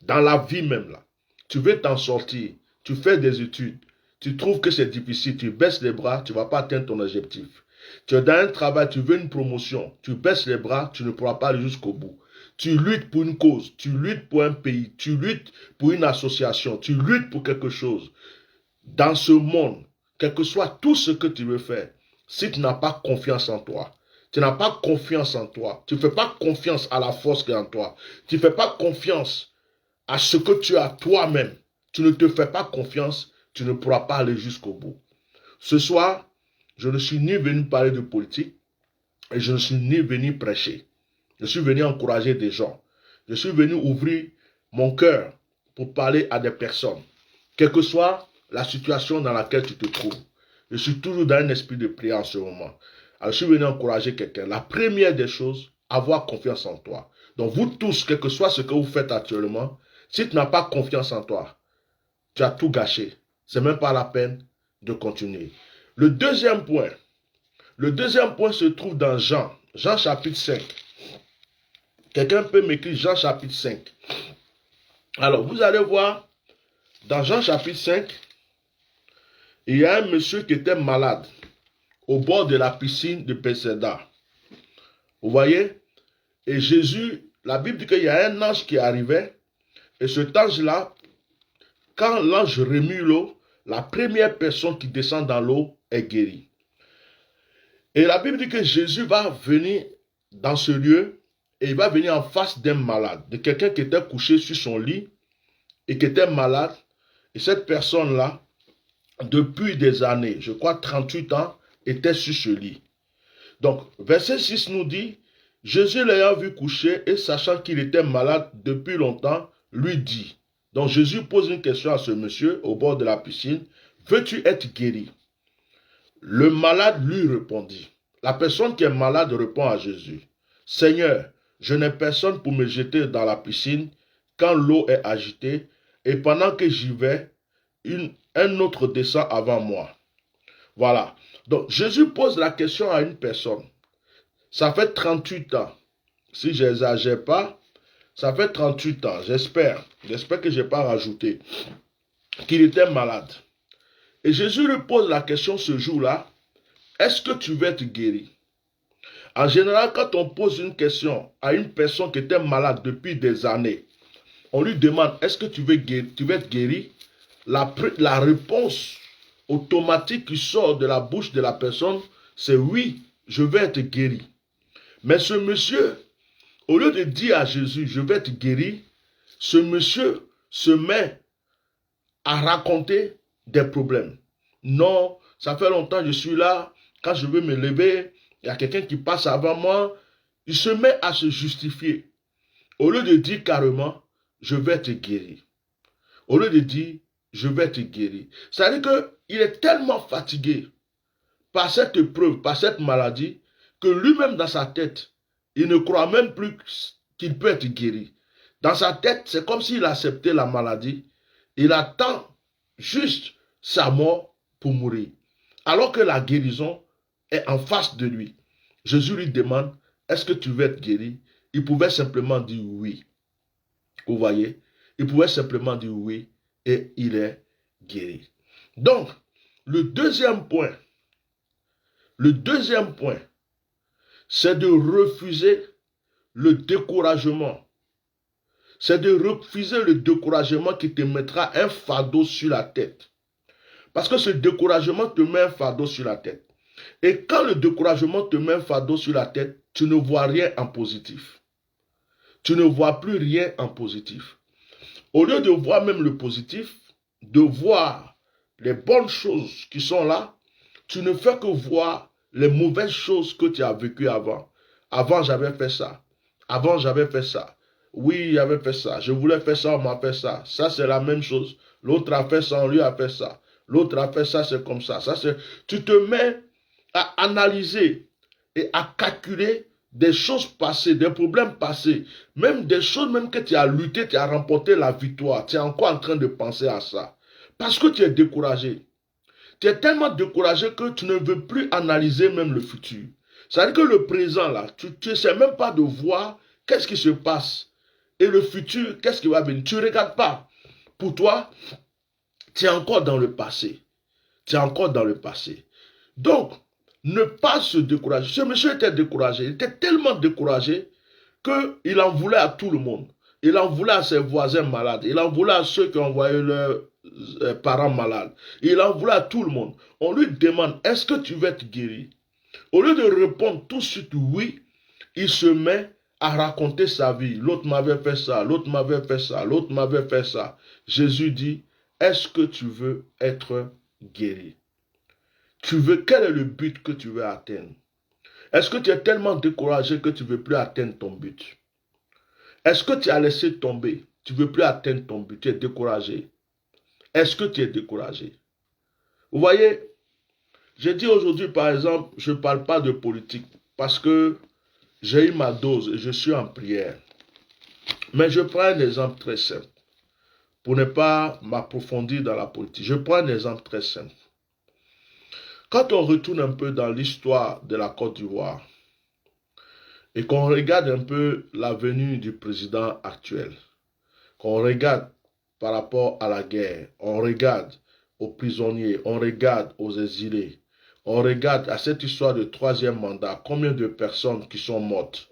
dans la vie même là, tu veux t'en sortir, tu fais des études, tu trouves que c'est difficile, tu baisses les bras, tu ne vas pas atteindre ton objectif. Tu es dans un travail, tu veux une promotion, tu baisses les bras, tu ne pourras pas aller jusqu'au bout. Tu luttes pour une cause, tu luttes pour un pays, tu luttes pour une association, tu luttes pour quelque chose. Dans ce monde, quel que soit tout ce que tu veux faire, si tu n'as pas confiance en toi, tu n'as pas confiance en toi, tu ne fais pas confiance à la force qui est en toi, tu ne fais pas confiance à ce que tu as toi-même, tu ne te fais pas confiance, tu ne pourras pas aller jusqu'au bout. Ce soir, je ne suis ni venu parler de politique et je ne suis ni venu prêcher. Je suis venu encourager des gens. Je suis venu ouvrir mon cœur pour parler à des personnes. Quelle que soit la situation dans laquelle tu te trouves. Je suis toujours dans un esprit de prière en ce moment. Alors, je suis venu encourager quelqu'un. La première des choses, avoir confiance en toi. Donc, vous tous, quel que soit ce que vous faites actuellement, si tu n'as pas confiance en toi, tu as tout gâché. Ce n'est même pas la peine de continuer. Le deuxième point se trouve dans Jean chapitre 5. Quelqu'un peut m'écrire Jean chapitre 5. Alors, vous allez voir, dans Jean chapitre 5, il y a un monsieur qui était malade au bord de la piscine de Bethesda. Vous voyez? Et Jésus, la Bible dit qu'il y a un ange qui arrivait, et cet ange-là, quand l'ange remue l'eau, la première personne qui descend dans l'eau est guérie. Et la Bible dit que Jésus va venir dans ce lieu, et il va venir en face d'un malade, de quelqu'un qui était couché sur son lit, et qui était malade, et cette personne-là, depuis des années, je crois 38 ans, était sur ce lit. Donc, verset 6 nous dit, Jésus l'ayant vu coucher et sachant qu'il était malade depuis longtemps, lui dit. Donc, Jésus pose une question à ce monsieur au bord de la piscine, veux-tu être guéri? Le malade lui répondit. La personne qui est malade répond à Jésus, Seigneur, je n'ai personne pour me jeter dans la piscine quand l'eau est agitée, et pendant que j'y vais, un autre descend avant moi. Voilà. Donc, Jésus pose la question à une personne. Ça fait 38 ans. Si je n'exagère pas, ça fait 38 ans. J'espère que je n'ai pas rajouté. Qu'il était malade. Et Jésus lui pose la question ce jour-là. Est-ce que tu veux être guéri? En général, quand on pose une question à une personne qui était malade depuis des années, on lui demande, est-ce que tu veux être guéri? La réponse automatique qui sort de la bouche de la personne, c'est oui, je vais être guéri. Mais ce monsieur, au lieu de dire à Jésus, je vais être guéri, ce monsieur se met à raconter des problèmes. Non, ça fait longtemps que je suis là, quand je veux me lever, il y a quelqu'un qui passe avant moi, il se met à se justifier. Au lieu de dire carrément, je vais être guéri. Au lieu de dire, je vais être guéri. Ça veut dire qu'il est tellement fatigué par cette épreuve, par cette maladie, que lui-même dans sa tête, il ne croit même plus qu'il peut être guéri. Dans sa tête, c'est comme s'il acceptait la maladie. Il attend juste sa mort pour mourir. Alors que la guérison est en face de lui. Jésus lui demande, est-ce que tu veux être guéri? Il pouvait simplement dire oui. Vous voyez? Il pouvait simplement dire oui et il est guéri. Donc, le deuxième point, c'est de refuser le découragement. C'est de refuser le découragement qui te mettra un fardeau sur la tête. Parce que ce découragement te met un fardeau sur la tête. Et quand le découragement te met un fardeau sur la tête, tu ne vois rien en positif. Tu ne vois plus rien en positif. Au lieu de voir même le positif, de voir les bonnes choses qui sont là, tu ne fais que voir les mauvaises choses que tu as vécues avant. Avant, j'avais fait ça. Avant, j'avais fait ça. Oui, j'avais fait ça. Je voulais faire ça, on m'a fait ça. Ça, c'est la même chose. L'autre a fait ça, on lui a fait ça. L'autre a fait ça, c'est comme ça. Tu te mets à analyser et à calculer des choses passées, des problèmes passés, même des choses même que tu as lutté, tu as remporté la victoire, tu es encore en train de penser à ça. Parce que tu es découragé. Tu es tellement découragé que tu ne veux plus analyser même le futur. C'est-à-dire que le présent, là, tu ne sais même pas de voir qu'est-ce qui se passe. Et le futur, qu'est-ce qui va venir. Tu ne regardes pas. Pour toi, tu es encore dans le passé. Tu es encore dans le passé. Donc, ne pas se décourager. Ce monsieur était découragé. Il était tellement découragé qu'il en voulait à tout le monde. Il en voulait à ses voisins malades. Il en voulait à ceux qui envoyaient leurs parents malades. Il en voulait à tout le monde. On lui demande, est-ce que tu veux être guéri? Au lieu de répondre tout de suite oui, il se met à raconter sa vie. L'autre m'avait fait ça, l'autre m'avait fait ça, l'autre m'avait fait ça. Jésus dit, est-ce que tu veux être guéri? Quel est le but que tu veux atteindre? Est-ce que tu es tellement découragé que tu ne veux plus atteindre ton but? Est-ce que tu as laissé tomber? Tu ne veux plus atteindre ton but, tu es découragé. Est-ce que tu es découragé? Vous voyez, je dis aujourd'hui par exemple, je ne parle pas de politique parce que j'ai eu ma dose et je suis en prière. Mais je prends un exemple très simple pour ne pas m'approfondir dans la politique. Je prends un exemple très simple. Quand on retourne un peu dans l'histoire de la Côte d'Ivoire et qu'on regarde un peu la venue du président actuel, qu'on regarde par rapport à la guerre, on regarde aux prisonniers, on regarde aux exilés, on regarde à cette histoire de troisième mandat, combien de personnes qui sont mortes,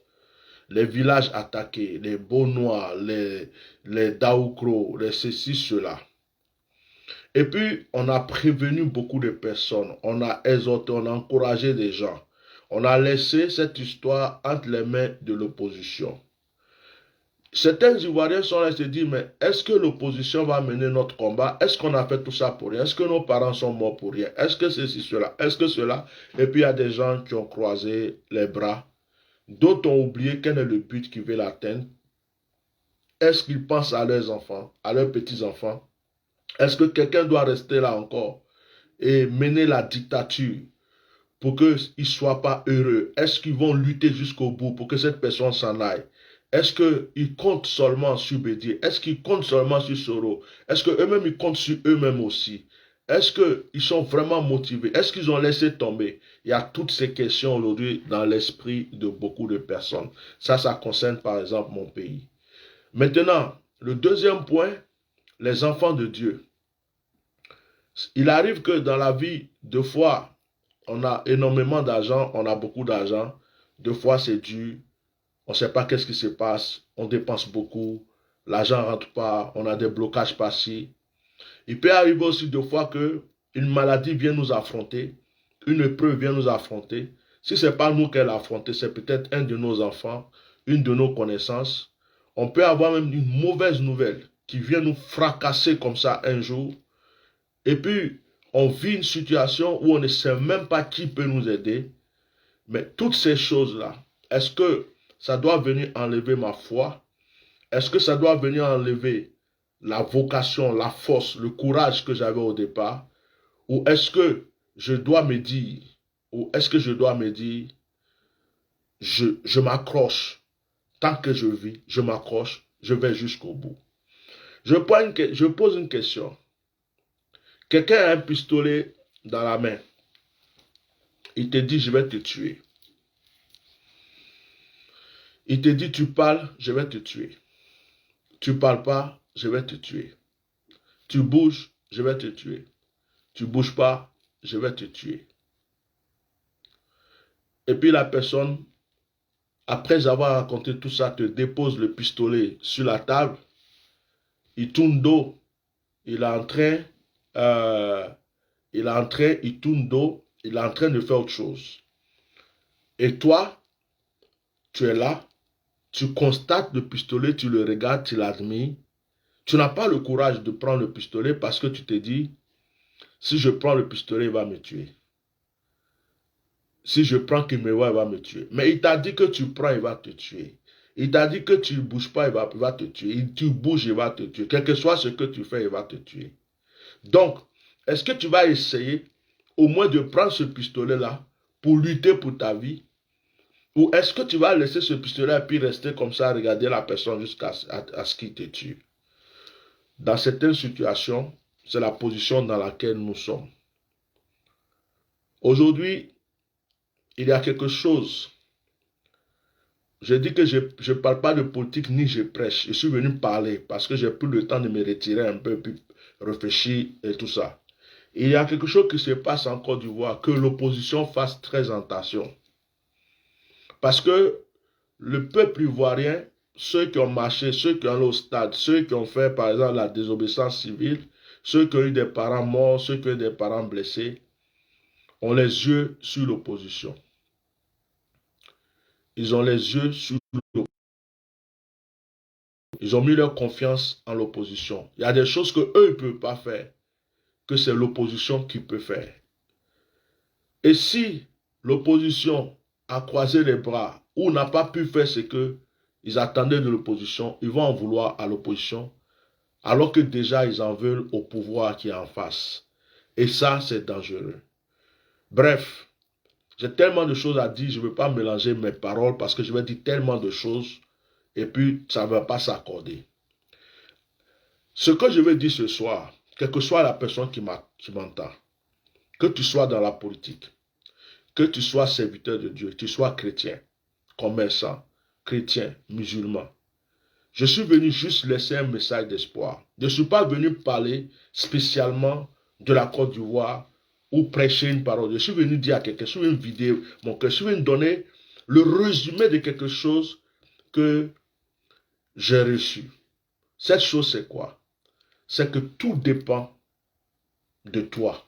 les villages attaqués, les Beaunois, les Daoukro, les ceci, cela. Et puis, on a prévenu beaucoup de personnes, on a exhorté, on a encouragé des gens. On a laissé cette histoire entre les mains de l'opposition. Certains Ivoiriens sont là et se disent, mais est-ce que l'opposition va mener notre combat? Est-ce qu'on a fait tout ça pour rien? Est-ce que nos parents sont morts pour rien? Est-ce que ceci, cela? Est-ce que cela? Et puis, il y a des gens qui ont croisé les bras. D'autres ont oublié quel est le but qu'ils veulent atteindre. Est-ce qu'ils pensent à leurs enfants, à leurs petits-enfants? Est-ce que quelqu'un doit rester là encore et mener la dictature pour qu'ils ne soient pas heureux? Est-ce qu'ils vont lutter jusqu'au bout pour que cette personne s'en aille? Est-ce qu'ils comptent seulement sur Bédié? Est-ce qu'ils comptent seulement sur Soro? Est-ce qu'eux-mêmes ils comptent sur eux-mêmes aussi? Est-ce qu'ils sont vraiment motivés? Est-ce qu'ils ont laissé tomber? Il y a toutes ces questions aujourd'hui dans l'esprit de beaucoup de personnes. Ça concerne par exemple mon pays. Maintenant, le deuxième point, les enfants de Dieu. Il arrive que dans la vie, deux fois, on a énormément d'argent, on a beaucoup d'argent. Deux fois, c'est dur. On ne sait pas qu'est-ce qui se passe. On dépense beaucoup. L'argent ne rentre pas. On a des blocages par-ci. Il peut arriver aussi deux fois qu'une maladie vient nous affronter. Une épreuve vient nous affronter. Si ce n'est pas nous qu'elle a affronté, c'est peut-être un de nos enfants, une de nos connaissances. On peut avoir même une mauvaise nouvelle qui vient nous fracasser comme ça un jour. Et puis, on vit une situation où on ne sait même pas qui peut nous aider. Mais toutes ces choses-là, est-ce que ça doit venir enlever ma foi? Est-ce que ça doit venir enlever la vocation, la force, le courage que j'avais au départ? Ou est-ce que je dois me dire, je m'accroche. Tant que je vis, je m'accroche, je vais jusqu'au bout. Je pose une question. Quelqu'un a un pistolet dans la main. Il te dit, je vais te tuer. Il te dit, tu parles, je vais te tuer. Tu parles pas, je vais te tuer. Tu bouges, je vais te tuer. Tu bouges pas, je vais te tuer. Et puis la personne, après avoir raconté tout ça, te dépose le pistolet sur la table. Il tourne dos. Il tourne dos. Il est en train de faire autre chose. Et toi, tu es là. Tu constates le pistolet, tu le regardes, tu l'admires. Tu n'as pas le courage de prendre le pistolet parce que tu te dis, si je prends le pistolet, il va me tuer. Si je prends qu'il me voit, il va me tuer. Mais il t'a dit que tu prends, il va te tuer. Il t'a dit que tu ne bouges pas, il va te tuer. Tu bouges, il va te tuer. Quel que soit ce que tu fais, il va te tuer. Donc, est-ce que tu vas essayer au moins de prendre ce pistolet-là pour lutter pour ta vie? Ou est-ce que tu vas laisser ce pistolet et puis rester comme ça, regarder la personne jusqu'à ce qu'il te tue? Dans certaines situations, c'est la position dans laquelle nous sommes. Aujourd'hui, il y a quelque chose. Je dis que je ne parle pas de politique ni je prêche. Je suis venu parler parce que j'ai pris le temps de me retirer un peu, puis réfléchir et tout ça. Il y a quelque chose qui se passe en Côte d'Ivoire, que l'opposition fasse très attention. Parce que le peuple ivoirien, ceux qui ont marché, ceux qui ont allé au stade, ceux qui ont fait par exemple la désobéissance civile, ceux qui ont eu des parents morts, ceux qui ont eu des parents blessés, ont les yeux sur l'opposition. Ils ont les yeux sur l'opposition. Ils ont mis leur confiance en l'opposition. Il y a des choses que eux ne peuvent pas faire, que c'est l'opposition qui peut faire. Et si l'opposition a croisé les bras ou n'a pas pu faire ce qu'ils attendaient de l'opposition, ils vont en vouloir à l'opposition, alors que déjà ils en veulent au pouvoir qui est en face. Et ça, c'est dangereux. Bref, j'ai tellement de choses à dire, je ne veux pas mélanger mes paroles parce que je vais dire tellement de choses et puis ça ne va pas s'accorder. Ce que je veux dire ce soir, quelle que soit la personne qui m'entend, que tu sois dans la politique, que tu sois serviteur de Dieu, que tu sois chrétien, commerçant, chrétien, musulman, je suis venu juste laisser un message d'espoir. Je ne suis pas venu parler spécialement de la Côte d'Ivoire ou prêcher une parole. Je suis venu dire à quelqu'un, je suis venu vider mon cœur, je suis venu donner le résumé de quelque chose que j'ai reçu. Cette chose, c'est quoi? C'est que tout dépend de toi.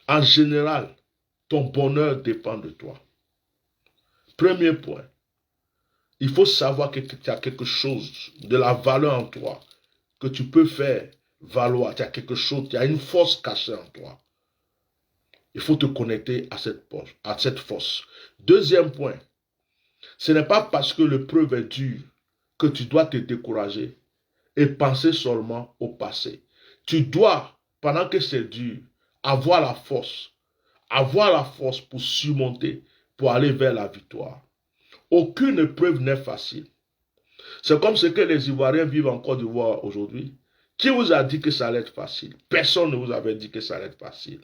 En général, ton bonheur dépend de toi. Premier point. Il faut savoir que tu as quelque chose de la valeur en toi que tu peux faire valoir. Tu as quelque chose, tu as une force cachée en toi. Il faut te connecter à cette force. Deuxième point, ce n'est pas parce que l'épreuve est dure que tu dois te décourager et penser seulement au passé. Tu dois, pendant que c'est dur, avoir la force pour surmonter, pour aller vers la victoire. Aucune épreuve n'est facile. C'est comme ce que les Ivoiriens vivent en Côte d'Ivoire aujourd'hui. Qui vous a dit que ça allait être facile? Personne ne vous avait dit que ça allait être facile.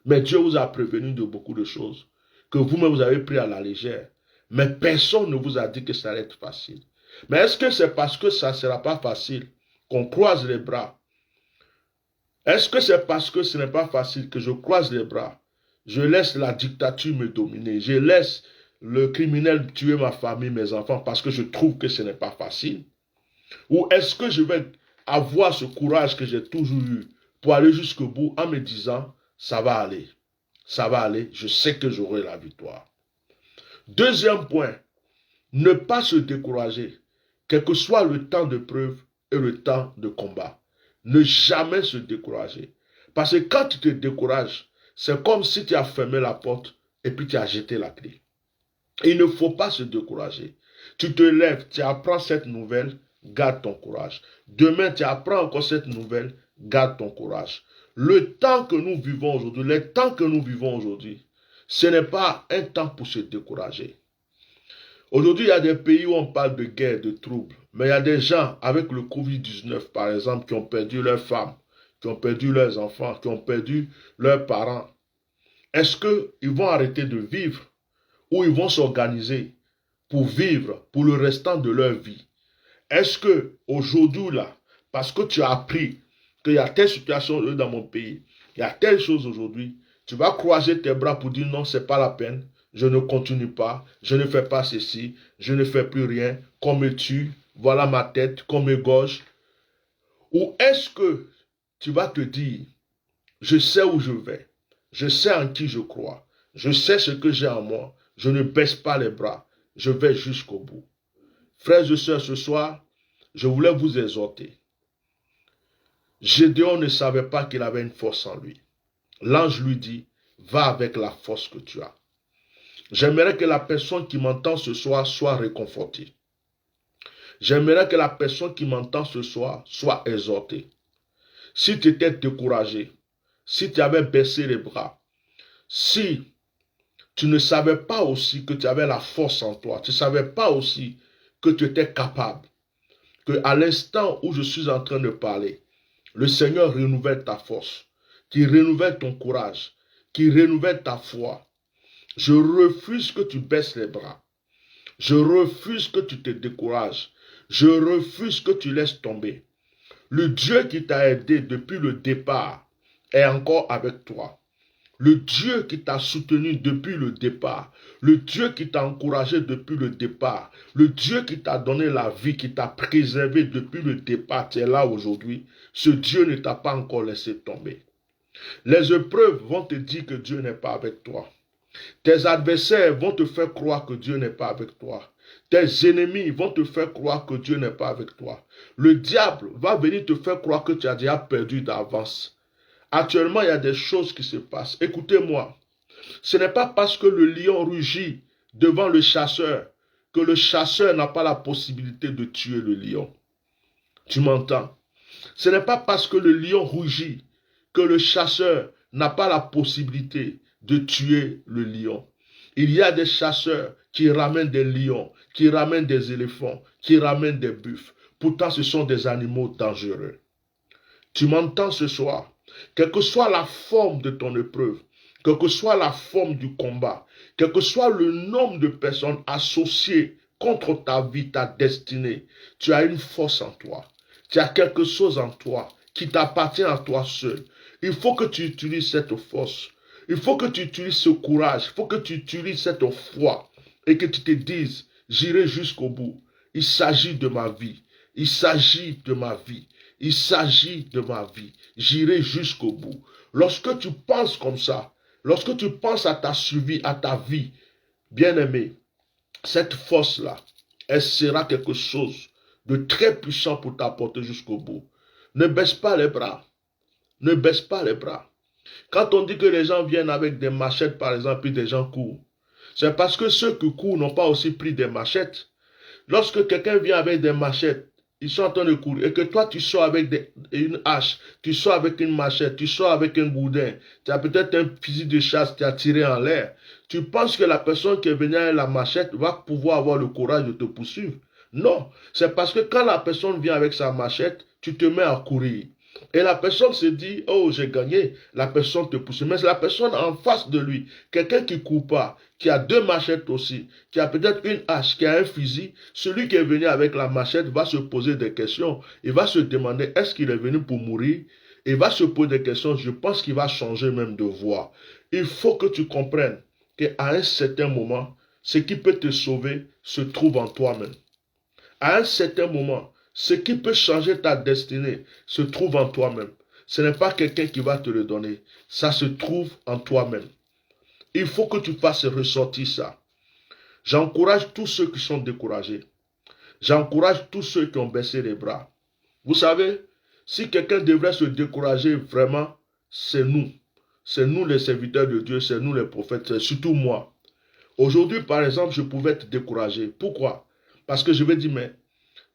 Mais Dieu vous a prévenu de beaucoup de choses que vous-même vous avez pris à la légère. Mais personne ne vous a dit que ça allait être facile. Mais est-ce que c'est parce que ça ne sera pas facile qu'on croise les bras? Est-ce que c'est parce que ce n'est pas facile que je croise les bras? Je laisse la dictature me dominer. Je laisse le criminel tuer ma famille, mes enfants, parce que je trouve que ce n'est pas facile? Ou est-ce que je vais avoir ce courage que j'ai toujours eu pour aller jusqu'au bout en me disant, ça va aller, je sais que j'aurai la victoire. Deuxième point, ne pas se décourager, quel que soit le temps de preuve et le temps de combat. Ne jamais se décourager. Parce que quand tu te décourages, c'est comme si tu as fermé la porte et puis tu as jeté la clé. Il ne faut pas se décourager. Tu te lèves, tu apprends cette nouvelle, garde ton courage. Demain, tu apprends encore cette nouvelle, garde ton courage. Le temps que nous vivons aujourd'hui, les temps que nous vivons aujourd'hui, ce n'est pas un temps pour se décourager. Aujourd'hui, il y a des pays où on parle de guerre, de troubles, mais il y a des gens avec le Covid-19, par exemple, qui ont perdu leurs femmes, qui ont perdu leurs enfants, qui ont perdu leurs parents. Est-ce qu'ils vont arrêter de vivre ou ils vont s'organiser pour vivre pour le restant de leur vie? Est-ce que aujourd'hui là, parce que tu as appris qu'il y a telle situation dans mon pays, il y a telle chose aujourd'hui, tu vas croiser tes bras pour dire non, c'est pas la peine, je ne continue pas, je ne fais pas ceci, je ne fais plus rien, qu'on me tue, voilà ma tête, qu'on m'égorge? Ou est-ce que tu vas te dire, je sais où je vais, je sais en qui je crois, je sais ce que j'ai en moi, je ne baisse pas les bras, je vais jusqu'au bout. Frères et sœurs, ce soir, je voulais vous exhorter. Gédéon ne savait pas qu'il avait une force en lui. L'ange lui dit, va avec la force que tu as. J'aimerais que la personne qui m'entend ce soir soit réconfortée. J'aimerais que la personne qui m'entend ce soir soit exhortée. Si tu étais découragé, si tu avais baissé les bras, si Tu ne savais pas aussi que tu avais la force en toi. Tu ne savais pas aussi que tu étais capable. Que à l'instant où je suis en train de parler, le Seigneur renouvelle ta force, qui renouvelle ton courage, qui renouvelle ta foi. Je refuse que tu baisses les bras. Je refuse que tu te décourages. Je refuse que tu laisses tomber. Le Dieu qui t'a aidé depuis le départ est encore avec toi. Le Dieu qui t'a soutenu depuis le départ, le Dieu qui t'a encouragé depuis le départ, le Dieu qui t'a donné la vie, qui t'a préservé depuis le départ, tu es là aujourd'hui. Ce Dieu ne t'a pas encore laissé tomber. Les épreuves vont te dire que Dieu n'est pas avec toi. Tes adversaires vont te faire croire que Dieu n'est pas avec toi. Tes ennemis vont te faire croire que Dieu n'est pas avec toi. Le diable va venir te faire croire que tu as déjà perdu d'avance. Actuellement, il y a des choses qui se passent. Écoutez-moi, ce n'est pas parce que le lion rugit devant le chasseur que le chasseur n'a pas la possibilité de tuer le lion. Tu m'entends? Ce n'est pas parce que le lion rugit que le chasseur n'a pas la possibilité de tuer le lion. Il y a des chasseurs qui ramènent des lions, qui ramènent des éléphants, qui ramènent des buffles. Pourtant, ce sont des animaux dangereux. Tu m'entends ce soir? Quelle que soit la forme de ton épreuve, quelle que soit la forme du combat, quel que soit le nombre de personnes associées contre ta vie, ta destinée, tu as une force en toi. Tu as quelque chose en toi qui t'appartient à toi seul. Il faut que tu utilises cette force. Il faut que tu utilises ce courage. Il faut que tu utilises cette foi et que tu te dises, j'irai jusqu'au bout. Il s'agit de ma vie. Il s'agit de ma vie. Il s'agit de ma vie. J'irai jusqu'au bout. Lorsque tu penses comme ça, lorsque tu penses à ta survie, à ta vie, bien-aimé, cette force-là, elle sera quelque chose de très puissant pour t'apporter jusqu'au bout. Ne baisse pas les bras. Ne baisse pas les bras. Quand on dit que les gens viennent avec des machettes, par exemple, et des gens courent, c'est parce que ceux qui courent n'ont pas aussi pris des machettes. Lorsque quelqu'un vient avec des machettes, ils sont en train de courir, et que toi tu sors avec une hache, tu sors avec une machette, tu sors avec un gourdin, tu as peut-être un fusil de chasse, tu as tiré en l'air. Tu penses que la personne qui est venue avec la machette va pouvoir avoir le courage de te poursuivre? Non, c'est parce que quand la personne vient avec sa machette, tu te mets à courir. Et la personne se dit, oh, j'ai gagné. La personne te pousse. Mais c'est la personne en face de lui, quelqu'un qui ne court pas, qui a deux machettes aussi, qui a peut-être une hache, qui a un fusil. Celui qui est venu avec la machette va se poser des questions. Il va se demander, est-ce qu'il est venu pour mourir? Il va se poser des questions. Je pense qu'il va changer même de voie. Il faut que tu comprennes qu'à un certain moment, ce qui peut te sauver se trouve en toi-même. À un certain moment, ce qui peut changer ta destinée se trouve en toi-même. Ce n'est pas quelqu'un qui va te le donner. Ça se trouve en toi-même. Il faut que tu fasses ressortir ça. J'encourage tous ceux qui sont découragés. J'encourage tous ceux qui ont baissé les bras. Vous savez, si quelqu'un devrait se décourager vraiment, c'est nous. C'est nous les serviteurs de Dieu, c'est nous les prophètes, c'est surtout moi. Aujourd'hui, par exemple, je pouvais être découragé. Pourquoi? Parce que je vais dire, mais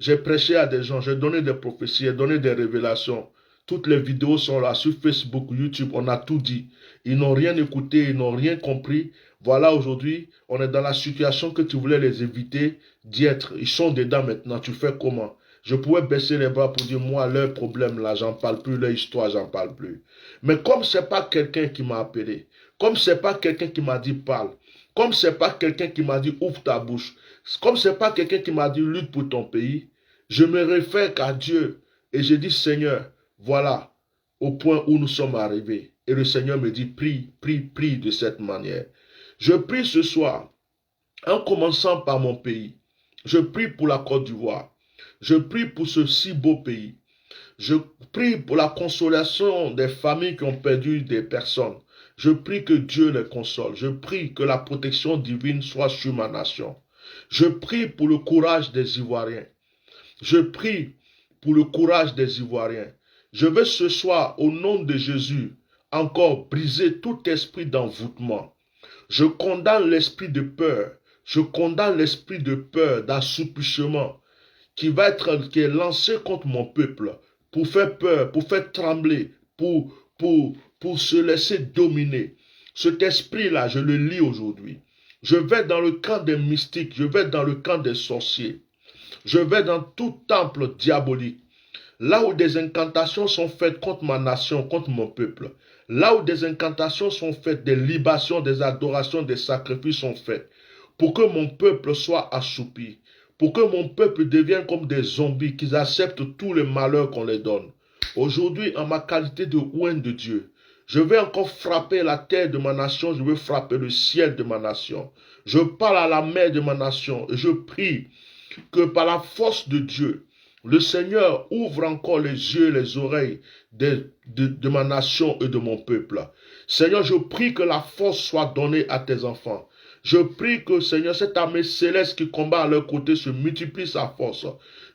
j'ai prêché à des gens, j'ai donné des prophéties, j'ai donné des révélations. Toutes les vidéos sont là sur Facebook, YouTube, on a tout dit. Ils n'ont rien écouté, ils n'ont rien compris. Voilà, aujourd'hui, on est dans la situation que tu voulais les éviter d'y être. Ils sont dedans maintenant, tu fais comment? Je pouvais baisser les bras pour dire, moi, leur problème là, j'en parle plus, leur histoire, j'en parle plus. Mais comme c'est pas quelqu'un qui m'a appelé, comme c'est pas quelqu'un qui m'a dit parle, comme c'est pas quelqu'un qui m'a dit ouvre ta bouche, comme c'est pas quelqu'un qui m'a dit lutte pour ton pays, je me réfère qu'à Dieu et je dis Seigneur, voilà au point où nous sommes arrivés. Et le Seigneur me dit prie, prie, prie de cette manière. Je prie ce soir en commençant par mon pays. Je prie pour la Côte d'Ivoire. Je prie pour ce si beau pays. Je prie pour la consolation des familles qui ont perdu des personnes. Je prie que Dieu les console. Je prie que la protection divine soit sur ma nation. Je prie pour le courage des Ivoiriens. Je prie pour le courage des Ivoiriens. Je veux ce soir, au nom de Jésus, encore briser tout esprit d'envoûtement. Je condamne l'esprit de peur. Je condamne l'esprit de peur, d'assoupissement, qui est lancé contre mon peuple, pour faire peur, pour faire trembler, pour se laisser dominer. Cet esprit-là, je le lis aujourd'hui. Je vais dans le camp des mystiques, je vais dans le camp des sorciers. Je vais dans tout temple diabolique. Là où des incantations sont faites contre ma nation, contre mon peuple. Là où des incantations sont faites, des libations, des adorations, des sacrifices sont faits. Pour que mon peuple soit assoupi. Pour que mon peuple devienne comme des zombies, qu'ils acceptent tous les malheurs qu'on les donne. Aujourd'hui, en ma qualité de oint de Dieu, je vais encore frapper la terre de ma nation, je vais frapper le ciel de ma nation. Je parle à la mer de ma nation et je prie que par la force de Dieu, le Seigneur ouvre encore les yeux et les oreilles de ma nation et de mon peuple. Seigneur, je prie que la force soit donnée à tes enfants. Je prie que, Seigneur, cette armée céleste qui combat à leur côté se multiplie sa force.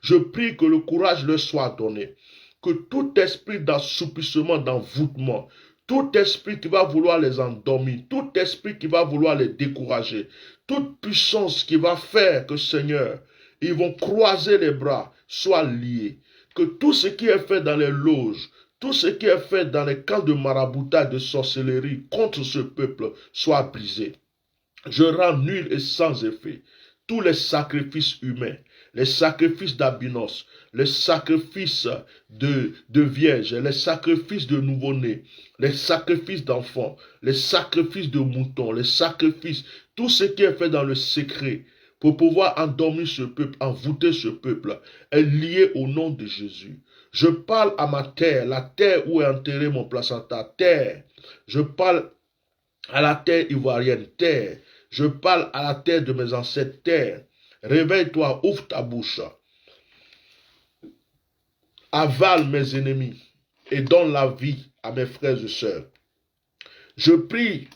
Je prie que le courage leur soit donné. Que tout esprit d'assoupissement, d'envoûtement, tout esprit qui va vouloir les endormir, tout esprit qui va vouloir les décourager, toute puissance qui va faire que, Seigneur, ils vont croiser les bras, soit liés. Que tout ce qui est fait dans les loges, tout ce qui est fait dans les camps de maraboutage, de sorcellerie contre ce peuple soit brisé. Je rends nul et sans effet tous les sacrifices humains, les sacrifices d'abinos, les sacrifices de vierges, les sacrifices de nouveau-nés, les sacrifices d'enfants, les sacrifices de moutons, les sacrifices, tout ce qui est fait dans le secret, pour pouvoir endormir ce peuple, envoûter ce peuple, est lié au nom de Jésus. Je parle à ma terre, la terre où est enterré mon placenta, terre. Je parle à la terre ivoirienne, terre. Je parle à la terre de mes ancêtres, terre. Réveille-toi, ouvre ta bouche. Avale mes ennemis et donne la vie à mes frères et sœurs. Je prie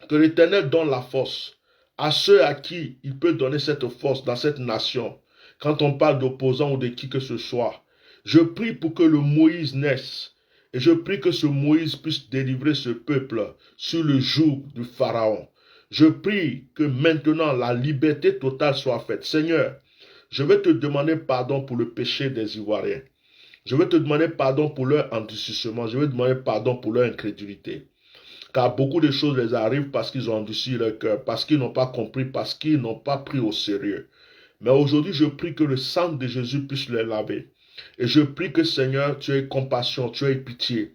que l'Éternel donne la force à ceux à qui il peut donner cette force dans cette nation. Quand on parle d'opposants ou de qui que ce soit, je prie pour que le Moïse naisse. Et je prie que ce Moïse puisse délivrer ce peuple sur le joug du Pharaon. Je prie que maintenant la liberté totale soit faite. Seigneur, je vais te demander pardon pour le péché des Ivoiriens. Je vais te demander pardon pour leur endurcissement. Je vais te demander pardon pour leur incrédulité. Car beaucoup de choses les arrivent parce qu'ils ont endurci leur cœur, parce qu'ils n'ont pas compris, parce qu'ils n'ont pas pris au sérieux. Mais aujourd'hui, je prie que le sang de Jésus puisse les laver. Et je prie que, Seigneur, tu aies compassion, tu aies pitié.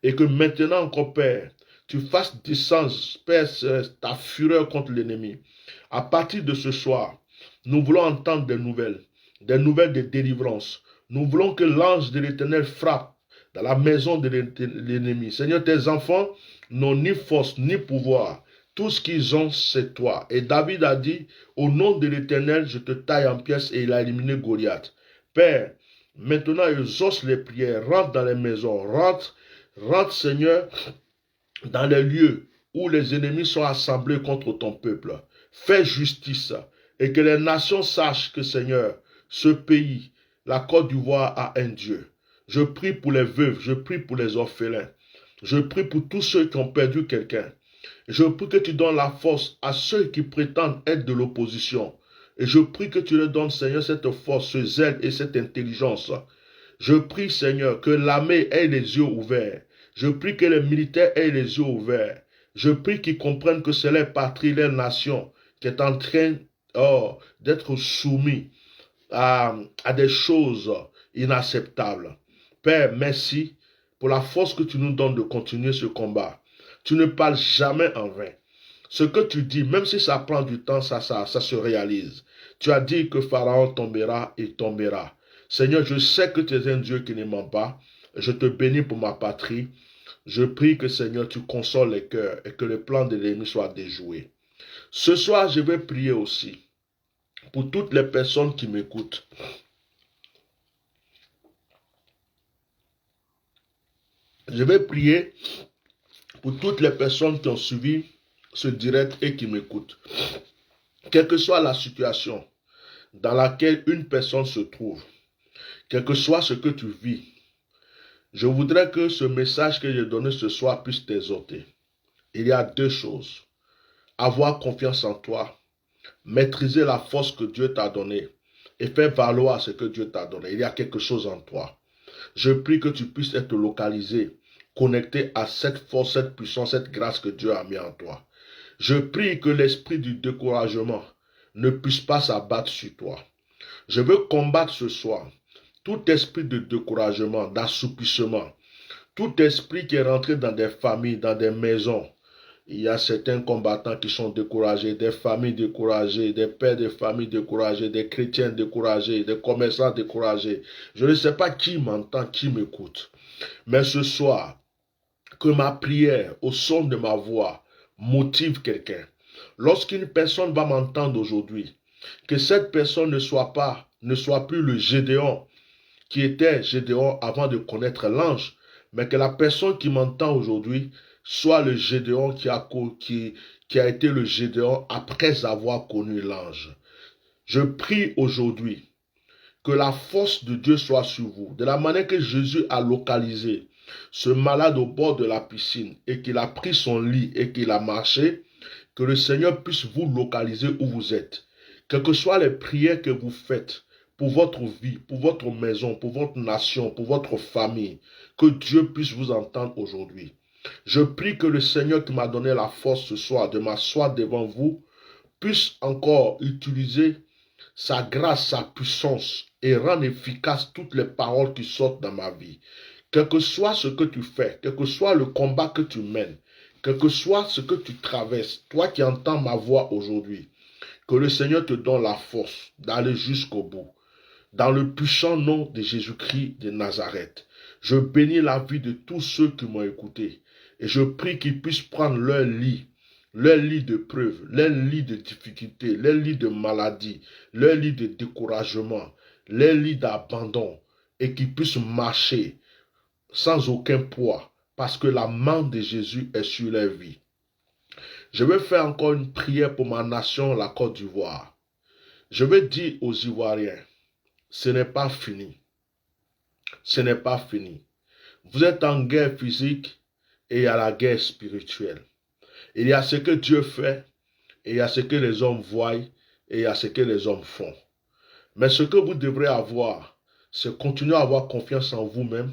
Et que maintenant encore, Père, tu fasses descendre, Père, ta fureur contre l'ennemi. À partir de ce soir, nous voulons entendre des nouvelles de délivrance. Nous voulons que l'ange de l'Éternel frappe dans la maison de l'ennemi. Seigneur, tes enfants n'ont ni force ni pouvoir. Tout ce qu'ils ont, c'est toi. Et David a dit, au nom de l'Éternel, je te taille en pièces, et il a éliminé Goliath. Père, maintenant, exauce les prières, rentre dans les maisons, rentre, Seigneur, dans les lieux où les ennemis sont assemblés contre ton peuple. Fais justice et que les nations sachent que, Seigneur, ce pays, la Côte d'Ivoire, a un Dieu. Je prie pour les veuves, je prie pour les orphelins, je prie pour tous ceux qui ont perdu quelqu'un. Je prie que tu donnes la force à ceux qui prétendent être de l'opposition. Et je prie que tu leur donnes, Seigneur, cette force, ce zèle et cette intelligence. Je prie, Seigneur, que l'armée ait les yeux ouverts. Je prie que les militaires aient les yeux ouverts. Je prie qu'ils comprennent que c'est leur patrie, leur nation qui est en train d'être soumis à des choses inacceptables. Père, merci pour la force que tu nous donnes de continuer ce combat. Tu ne parles jamais en vain. Ce que tu dis, même si ça prend du temps, ça se réalise. Tu as dit que Pharaon tombera et tombera. Seigneur, je sais que tu es un Dieu qui ne ment pas. Je te bénis pour ma patrie. Je prie que, Seigneur, tu consoles les cœurs et que le plan de l'ennemi soit déjoué. Ce soir, je vais prier aussi pour toutes les personnes qui m'écoutent. Je vais prier pour toutes les personnes qui ont suivi ce direct et qui m'écoutent. Quelle que soit la situation dans laquelle une personne se trouve, quel que soit ce que tu vis, je voudrais que ce message que j'ai donné ce soir puisse t'exhorter. Il y a deux choses. Avoir confiance en toi, maîtriser la force que Dieu t'a donnée et faire valoir ce que Dieu t'a donné. Il y a quelque chose en toi. Je prie que tu puisses être localisé connecté à cette force, cette puissance, cette grâce que Dieu a mis en toi. Je prie que l'esprit du découragement ne puisse pas s'abattre sur toi. Je veux combattre ce soir tout esprit de découragement, d'assoupissement, tout esprit qui est rentré dans des familles, dans des maisons. Il y a certains combattants qui sont découragés, des familles découragées, des pères de famille découragés, des chrétiens découragés, des commerçants découragés. Je ne sais pas qui m'entend, qui m'écoute. Mais ce soir, que ma prière, au son de ma voix, motive quelqu'un. Lorsqu'une personne va m'entendre aujourd'hui, que cette personne ne soit plus le Gédéon qui était Gédéon avant de connaître l'ange, mais que la personne qui m'entend aujourd'hui soit le Gédéon qui a été le Gédéon après avoir connu l'ange. Je prie aujourd'hui que la force de Dieu soit sur vous, de la manière que Jésus a localisé ce malade au bord de la piscine et qu'il a pris son lit et qu'il a marché, que le Seigneur puisse vous localiser où vous êtes. Quelles que soient les prières que vous faites pour votre vie, pour votre maison, pour votre nation, pour votre famille, que Dieu puisse vous entendre aujourd'hui. Je prie que le Seigneur qui m'a donné la force ce soir de m'asseoir devant vous puisse encore utiliser sa grâce, sa puissance et rendre efficace toutes les paroles qui sortent dans ma vie. Quel que soit ce que tu fais, quel que soit le combat que tu mènes, quel que soit ce que tu traverses, toi qui entends ma voix aujourd'hui, que le Seigneur te donne la force d'aller jusqu'au bout. Dans le puissant nom de Jésus-Christ de Nazareth, je bénis la vie de tous ceux qui m'ont écouté et je prie qu'ils puissent prendre leur lit de preuve, leur lit de difficulté, leur lit de maladie, leur lit de découragement, leur lit d'abandon et qu'ils puissent marcher sans aucun poids parce que la main de Jésus est sur leur vie. Je vais faire encore une prière pour ma nation, la Côte d'Ivoire. Je vais dire aux Ivoiriens, ce n'est pas fini. Ce n'est pas fini. Vous êtes en guerre physique et il y a la guerre spirituelle. Il y a ce que Dieu fait et il y a ce que les hommes voient et il y a ce que les hommes font. Mais ce que vous devrez avoir, c'est continuer à avoir confiance en vous-même,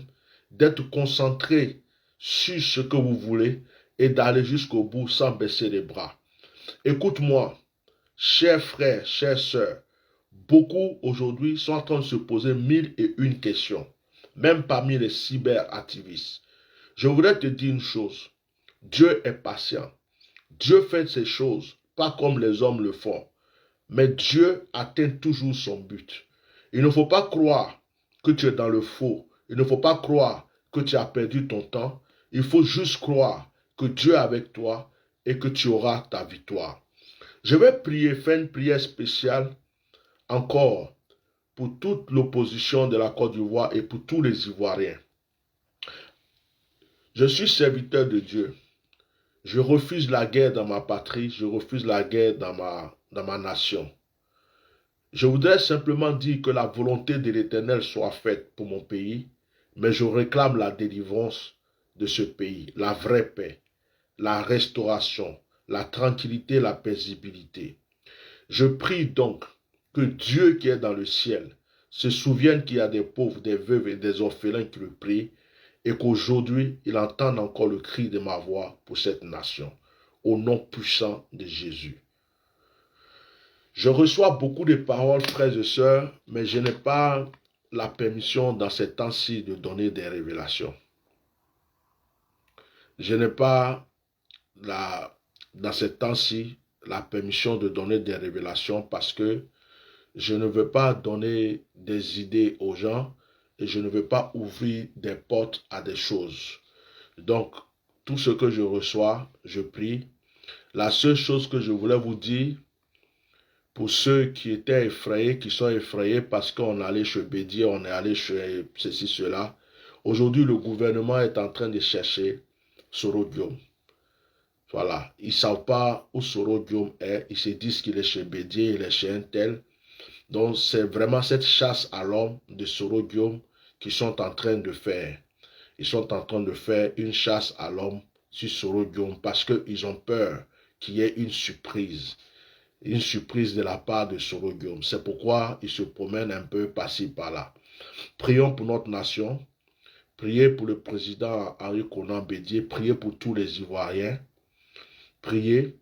d'être concentré sur ce que vous voulez et d'aller jusqu'au bout sans baisser les bras. Écoute-moi, chers frères, chères sœurs, beaucoup aujourd'hui sont en train de se poser 1001 questions, même parmi les cyberactivistes. Je voudrais te dire une chose, Dieu est patient. Dieu fait ces choses, pas comme les hommes le font, mais Dieu atteint toujours son but. Il ne faut pas croire que tu es dans le faux, il ne faut pas croire que tu as perdu ton temps, il faut juste croire que Dieu est avec toi et que tu auras ta victoire. Je vais prier, faire une prière spéciale encore pour toute l'opposition de la Côte d'Ivoire et pour tous les Ivoiriens. Je suis serviteur de Dieu. Je refuse la guerre dans ma patrie, je refuse la guerre dans ma nation. Je voudrais simplement dire que la volonté de l'Éternel soit faite pour mon pays, mais je réclame la délivrance de ce pays, la vraie paix, la restauration, la tranquillité, la paisibilité. Je prie donc que Dieu qui est dans le ciel se souvienne qu'il y a des pauvres, des veuves et des orphelins qui le prient et qu'aujourd'hui, il entende encore le cri de ma voix pour cette nation, au nom puissant de Jésus. Je reçois beaucoup de paroles, frères et sœurs, mais je n'ai pas la permission dans ces temps-ci de donner des révélations. Je n'ai pas dans ces temps-ci la permission de donner des révélations parce que je ne veux pas donner des idées aux gens et je ne veux pas ouvrir des portes à des choses. Donc, tout ce que je reçois, je prie. La seule chose que je voulais vous dire, pour ceux qui étaient effrayés, qui sont effrayés parce qu'on allait chez Bédier, on est allé chez ceci, cela. Aujourd'hui, le gouvernement est en train de chercher Soro-Diom. Voilà, ils ne savent pas où Soro-Diom est. Ils se disent qu'il est chez Bédier, il est chez un tel. Donc, c'est vraiment cette chasse à l'homme de Soro-Diom qu'ils sont en train de faire. Ils sont en train de faire une chasse à l'homme sur Soro-Diom parce qu'ils ont peur qu'il y ait une surprise de la part de Soro-Diom. C'est pourquoi ils se promènent un peu par-ci, par-là. Prions pour notre nation. Priez pour le président Henri Konan Bédié. Priez pour tous les Ivoiriens. Priez.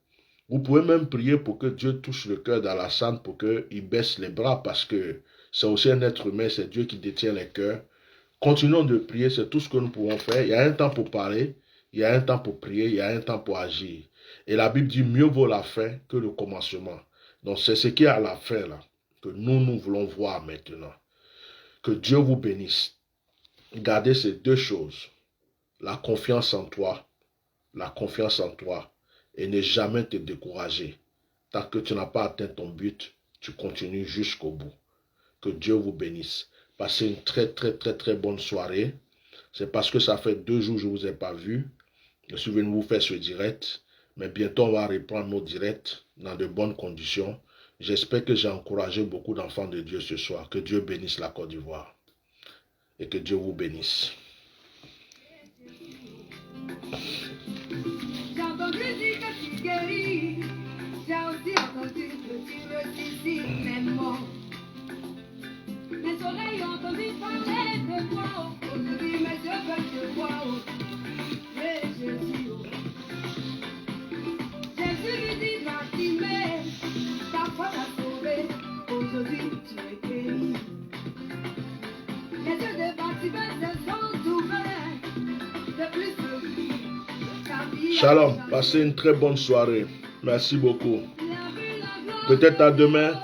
Vous pouvez même prier pour que Dieu touche le cœur d'Alassane pour qu'il baisse les bras parce que c'est aussi un être humain, c'est Dieu qui détient les cœurs. Continuons de prier, c'est tout ce que nous pouvons faire. Il y a un temps pour parler, il y a un temps pour prier, il y a un temps pour agir. Et la Bible dit mieux vaut la fin que le commencement. Donc c'est ce qui est à la fin là que nous voulons voir maintenant. Que Dieu vous bénisse. Gardez ces deux choses. La confiance en toi. La confiance en toi. Et ne jamais te décourager. Tant que tu n'as pas atteint ton but, tu continues jusqu'au bout. Que Dieu vous bénisse. Passez une très bonne soirée. C'est parce que ça fait 2 jours que je ne vous ai pas vu. Je suis venu vous faire ce direct. Mais bientôt, on va reprendre nos directs dans de bonnes conditions. J'espère que j'ai encouragé beaucoup d'enfants de Dieu ce soir. Que Dieu bénisse la Côte d'Ivoire. Et que Dieu vous bénisse. J'ai entendu dire que tu guéris. J'ai aussi entendu que tu ressuscites les morts. Mes oreilles ont entendu parler de toi. Aujourd'hui, mes yeux veulent te voir. Mais Jésus, Jésus lui dit Bartimée, ta foi t'a sauvé. Aujourd'hui, tu es guéri. Les yeux de Bartimée se sont ouverts. De plus de vie. Shalom, passez une très bonne soirée. Merci beaucoup. Peut-être à demain.